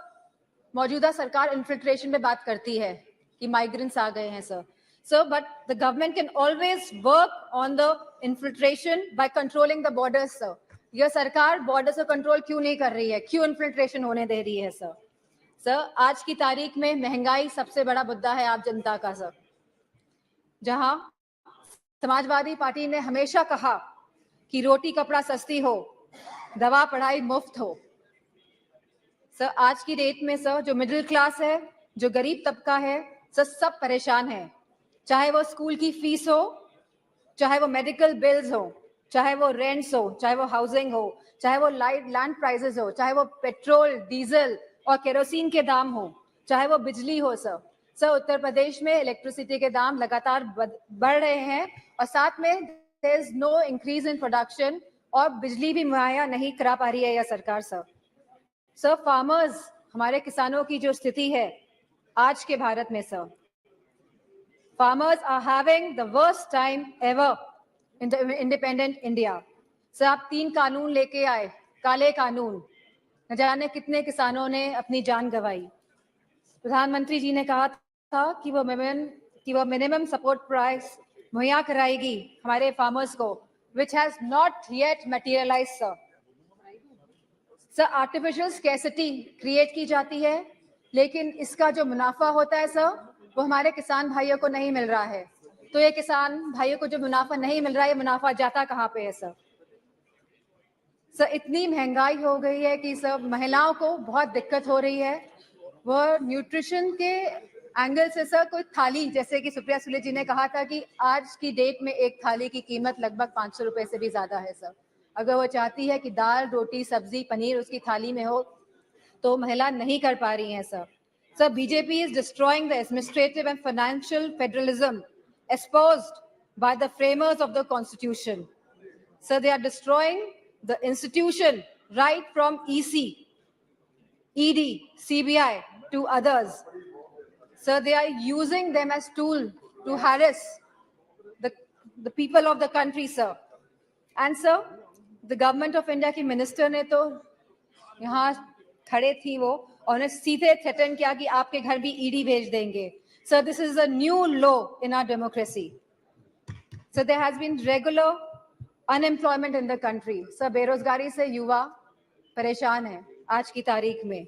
मौजूदा सरकार इन्फिल्ट्रेशन पे बात करती है कि माइग्रेंट्स आ गए हैं sir. So, but the government can always work on the infiltration by controlling the borders, sir. यह सरकार बॉर्डर से कंट्रोल क्यों नहीं कर रही है, क्यों इन्फिल्ट्रेशन होने दे रही है सर? सर, आज की तारीख में महंगाई सबसे बड़ा मुद्दा है आप जनता का सर, जहां समाजवादी पार्टी ने हमेशा कहा कि रोटी कपड़ा सस्ती हो, दवा पढ़ाई मुफ्त हो। सर आज की डेट में सर जो मिडिल क्लास है, जो गरीब तबका है, सर सब परेशान है। चाहे वो स्कूल की फीस हो, चाहे वो मेडिकल बिल्स हो, चाहे वो रेंट्स हो, चाहे वो हाउसिंग हो, चाहे वो लैंड प्राइसेस हो, चाहे वो पेट्रोल, डीजल और केरोसिन के दाम हो, चाहे वो बिजली हो। सर उत्तर प्रदेश में इलेक्ट्रिसिटी के दाम लगातार बढ़ रहे हैं और साथ में there is no increase in production और बिजली भी मुहैया नहीं करा पा रही है यह सरकार। सर फार्मर्स, हमारे किसानों की जो स्थिति है आज के भारत में, sir farmers are having the worst time ever in the independent India. Sir आप 3 कानून लेके आए, काले कानून, न जाने कितने किसानों ने अपनी जान गंवाई। प्रधानमंत्री जी ने कहा था कि वो मिनिमम सपोर्ट प्राइस मुहैया कराएगी हमारे फार्मर्स को, which has not yet materialized, sir. Sir artificial scarcity create की जाती है, लेकिन इसका जो मुनाफा होता है सर, वो हमारे किसान भाइयों को नहीं मिल रहा है। तो ये किसान भाइयों को जो मुनाफा नहीं मिल रहा है, ये मुनाफा जाता कहाँ पे है सर? सर इतनी महंगाई हो गई है कि सर महिलाओं को बहुत दिक्कत हो रही है। वो न्यूट्रिशन के एंगल से सर कोई थाली, जैसे कि सुप्रिया सुले जी ने कहा था कि आज की डेट में एक थाली की कीमत लगभग 500 रुपए से भी ज्यादा है सर। अगर वो चाहती है कि दाल, रोटी, सब्जी, पनीर उसकी थाली में हो, तो महिला नहीं कर पा रही हैं sir. Sir, BJP is destroying the administrative and financial federalism espoused by the framers of the Constitution. Sir, they are destroying the institution right from EC, ED, CBI to others. Sir, they are using them as tool to harass the people of the country, sir. And sir, the government of India की minister ने तो यहाँ खड़े थी वो, और उन्हें सीधे थ्रेटन किया कि आपके घर भी ईडी भेज देंगे। Sir this is a new law in our democracy. Sir there has been regular unemployment in the country. Sir बेरोजगारी से युवा परेशान है आज की तारीख में।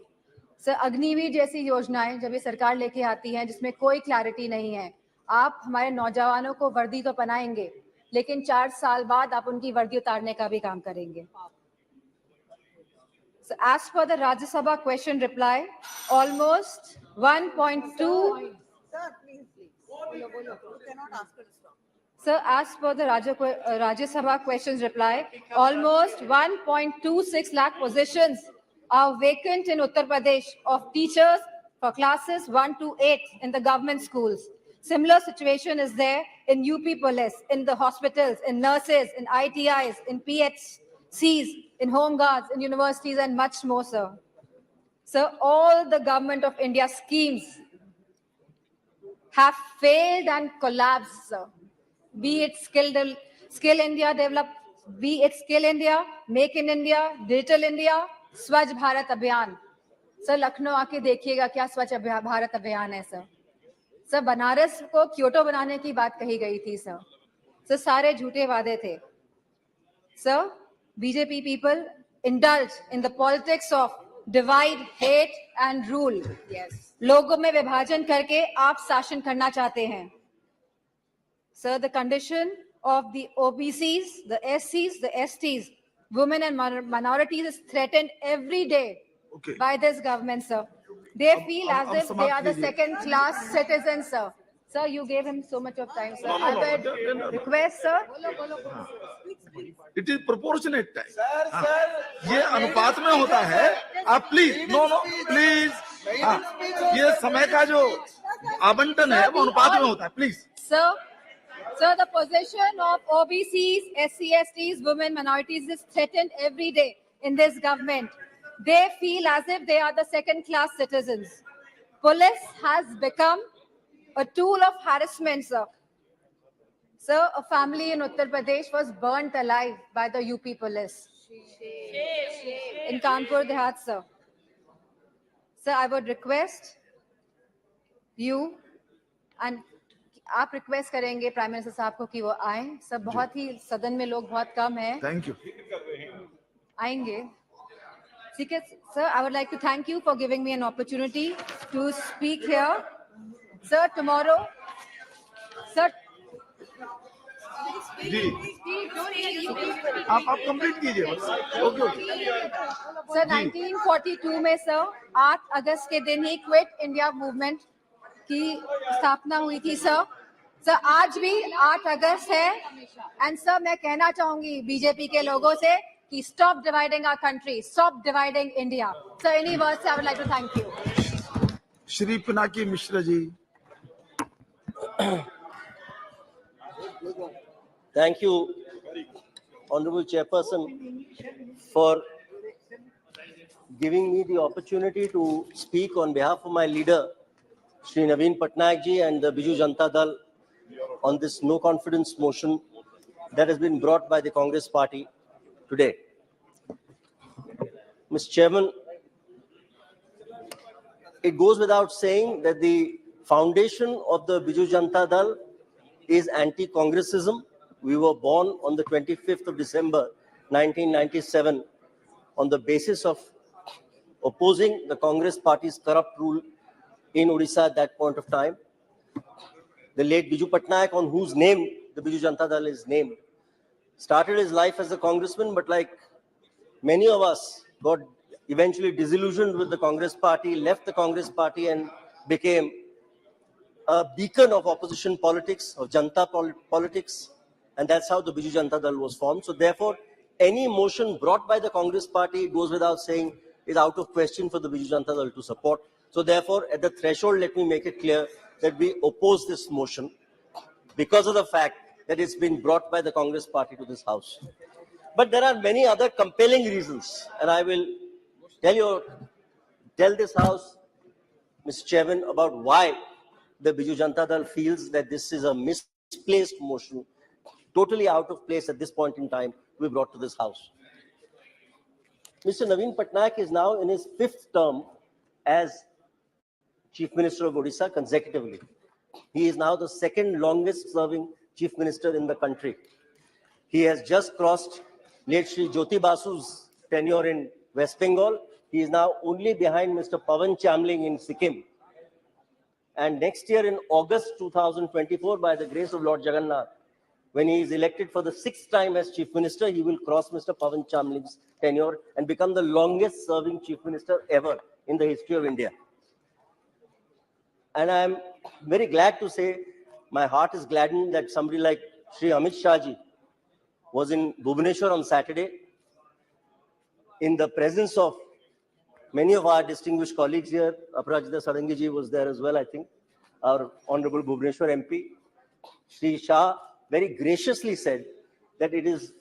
सर अग्निवीर जैसी योजनाएं जब ये सरकार लेके आती है जिसमें कोई क्लैरिटी नहीं है, आप हमारे नौजवानों को वर्दी तो पहनाएंगे, लेकिन 4 साल बाद आप उनकी वर्दी उतारने का भी काम करेंगे। So as per the Rajya Sabha question reply, almost 1.2. Sir, please. You cannot ask her to stop. Sir, as per the Rajya Sabha questions reply, almost 1.26 lakh positions are vacant in Uttar Pradesh of teachers for classes 1 to 8 in the government schools. Similar situation is there in UP police, in the hospitals, in nurses, in ITIs, in PHCs, in home guards, in universities, and much more, sir. Sir, all the government of India schemes have failed and collapsed, sir. Be it Skill India Develop, be it Skill India, Make in India, Digital India, स्वच्छ भारत अभियान। Sir Lucknow आके देखिएगा क्या स्वच्छ भारत अभियान है sir. Sir Banaras को Kyoto बनाने की बात कही गई थी सर। सर सारे झूठे वादे थे। Sir BJP people indulge in the politics of divide, hate and rule. Yes. लोगों में विभाजन करके आप शासन करना चाहते हैं। Sir, the condition of the OBCs, the SCs, the STs, women and minorities is threatened every day by this government, sir. They feel as if they are the second-class citizens, sir. Sir, you gave him so much of time, sir. I would request, sir. It is proportionate time. ये अनुपात में होता है। आप please please ये समय का जो आवंटन है वो अनुपात में होता है। Please Sir, the position of OBCs, SC/STs, women, minorities is threatened every day in this government. They feel as if they are the second-class citizens. Police has become a tool of harassment, sir. Sir, a family in Uttar Pradesh was burnt alive by the UP police in Kanpur Dehat, sir. Sir, I would request you and आप request करेंगे prime minister साहब को कि वो आए। सब बहुत ही सदन में लोग बहुत कम हैं। Thank you. आएंगे, ठीक है sir. I would like to thank you for giving me an opportunity to speak here. Sir tomorrow, sir ji आप कंप्लीट कीजिए बस। ओके ओके सर 1942 में सर 8 अगस्त के दिन ही क्विट इंडिया मूवमेंट की स्थापना हुई थी सर। सर आज भी 8 अगस्त है एंड सर मैं कहना चाहूंगी बीजेपी के लोगों से कि stop dividing our country, stop dividing India. Sir any words I would like to thank you. Shri Pinaki Mishra ji. Thank you, Honorable Chairperson, for giving me the opportunity to speak on behalf of my leader, Shri Naveen Patnaik ji and the Biju Janata Dal on this no confidence motion that has been brought by the Congress party today. Mr. Chairman, it goes without saying that the foundation of the Biju Janata Dal is anti-Congressism. We were born on the 25th of December, 1997, on the basis of opposing the Congress party's corrupt rule in Odisha at that point of time. The late Biju Patnaik, on whose name the Biju Janata Dal is named, started his life as a congressman, but like many of us, got eventually disillusioned with the Congress party, left the Congress party and became a beacon of opposition politics, of Janta politics, and that's how the Biju Janata Dal was formed. So therefore, any motion brought by the Congress party, it goes without saying, is out of question for the Biju Janata Dal to support. So therefore, at the threshold, let me make it clear that we oppose this motion because of the fact that it's been brought by the Congress party to this house. But there are many other compelling reasons, and I will tell this house, Mr. Chairman, about why the Biju Janata Dal feels that this is a misplaced motion, totally out of place at this point in time, to be brought to this house. Mr. Naveen Patnaik is now in his 5th term as Chief Minister of Odisha consecutively. He is now the 2nd longest serving Chief Minister in the country. He has just crossed late Shri Jyoti Basu's tenure in West Bengal. He is now only behind Mr. Pawan Chamling in Sikkim. And next year in August 2024, by the grace of Lord Jagannath, when he is elected for the 6th time as Chief Minister, he will cross Mr. Pawan Chamling's tenure and become the longest serving Chief Minister ever in the history of India. And I am very glad to say, my heart is gladdened that somebody like Shri Amit Shah ji was in Bhubaneswar on Saturday in the presence of many of our distinguished colleagues here. Aparajita Sarangi ji was there as well, I think, our Honorable Bhubaneswar MP. Shri Shah very graciously said that it is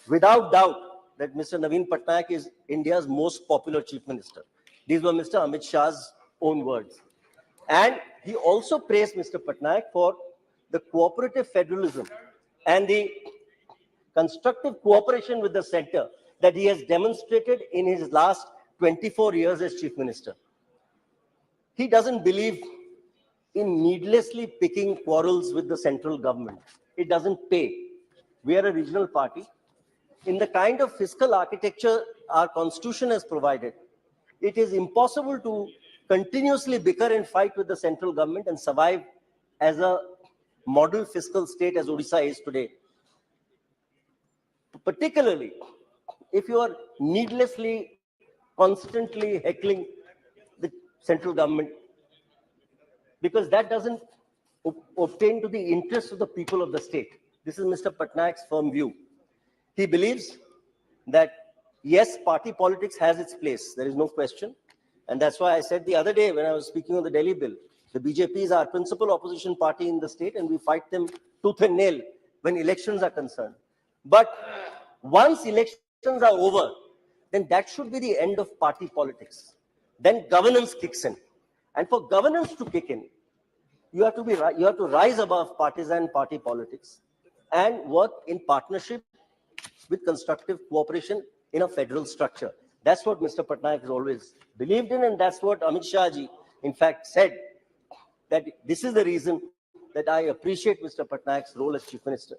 without doubt that Mr. Naveen Patnaik is India's most popular Chief Minister. These were Mr. Amit Shah's own words. And he also praised Mr. Patnaik for the cooperative federalism and the constructive cooperation with the center that he has demonstrated in his last 24 years as Chief Minister. He doesn't believe in needlessly picking quarrels with the central government. It doesn't pay. We are a regional party. In the kind of fiscal architecture our constitution has provided, it is impossible to continuously bicker and fight with the central government and survive as a model fiscal state as Odisha is today. Particularly if you are needlessly, constantly heckling the central government, because that doesn't obtain to the interests of the people of the state. This is Mr. Patnaik's firm view. He believes that, yes, party politics has its place. There is no question. And that's why I said the other day when I was speaking on the Delhi bill, the BJP is our principal opposition party in the state and we fight them tooth and nail when elections are concerned. But once elections are over, then that should be the end of party politics. Then governance kicks in. And for governance to kick in, you have to rise above partisan party politics and work in partnership with constructive cooperation in a federal structure. That's what Mr. Patnaik has always believed in, and that's what Amit Shah ji, in fact, said, that this is the reason that I appreciate Mr. Patnaik's role as Chief Minister.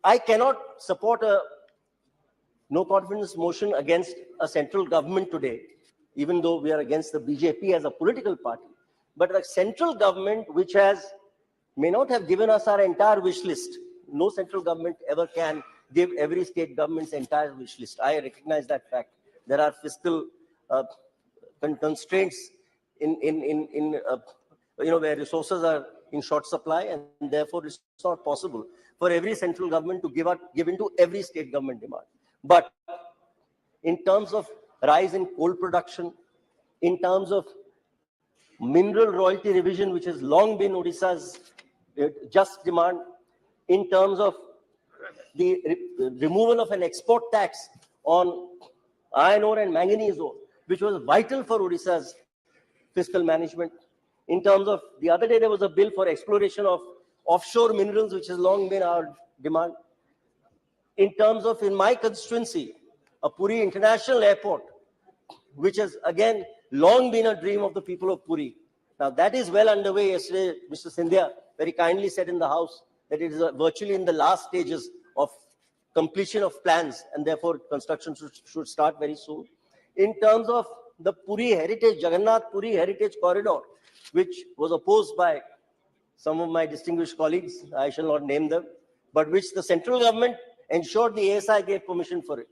I cannot support a no confidence motion against a central government today, even though we are against the BJP as a political party. But a central government which may not have given us our entire wish list, no central government ever can give every state government's entire wish list. I recognize that fact. There are fiscal constraints where resources are in short supply, and therefore it's not possible for every central government to give into every state government demand. But in terms of rise in coal production, in terms of mineral royalty revision, which has long been Odisha's just demand, in terms of the removal of an export tax on iron ore and manganese ore, which was vital for Odisha's fiscal management. In terms of, the other day there was a bill for exploration of offshore minerals, which has long been our demand. In terms of, in my constituency, a Puri International Airport, which has again long been a dream of the people of Puri. Now that is well underway. Yesterday, Mr. Sindhya very kindly said in the House that it is virtually in the last stages of completion of plans, and therefore construction should start very soon. In terms of the Puri Heritage, Jagannath Puri Heritage Corridor, which was opposed by some of my distinguished colleagues, I shall not name them, but which the central government ensured the ASI gave permission for it.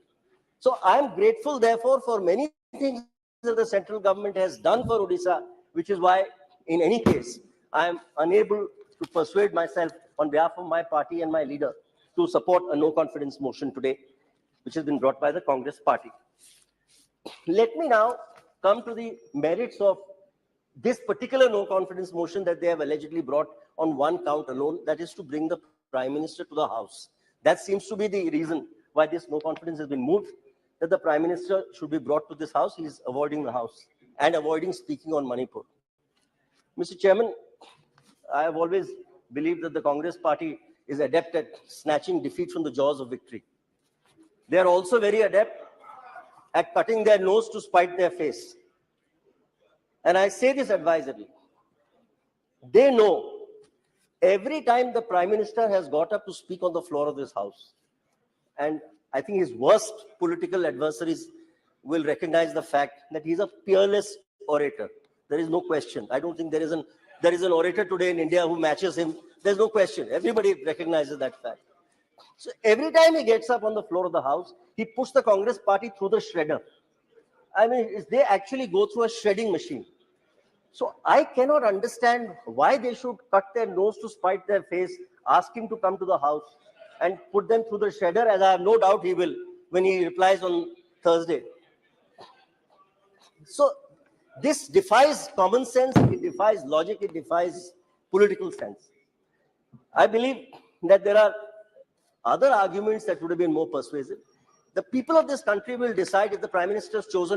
So I am grateful, therefore, for many things that the central government has done for Odisha, which is why, in any case, I am unable to persuade myself on behalf of my party and my leader to support a no confidence motion today, which has been brought by the Congress party. Let me now come to the merits of this particular no confidence motion that they have allegedly brought on one count alone, that is to bring the Prime Minister to the House. That seems to be the reason why this no confidence has been moved, that the Prime Minister should be brought to this House. He is avoiding the House and avoiding speaking on Manipur. Mr. Chairman, I have always believed that the Congress party is adept at snatching defeat from the jaws of victory. They are also very adept at cutting their nose to spite their face. And I say this advisedly. They know every time the Prime Minister has got up to speak on the floor of this House, and I think his worst political adversaries will recognize the fact that he's a peerless orator. There is no question. I don't think there is an orator today in India who matches him. There's no question. Everybody recognizes that fact. So every time he gets up on the floor of the House, he puts the Congress party through the shredder. I mean, they actually go through a shredding machine. So I cannot understand why they should cut their nose to spite their face, ask him to come to the House and put them through the shredder, as I have no doubt he will when he replies on Thursday. So this defies common sense, it defies logic, it defies political sense. I believe that there are other arguments that would have been more persuasive. The people of this country will decide if the Prime Minister's chosen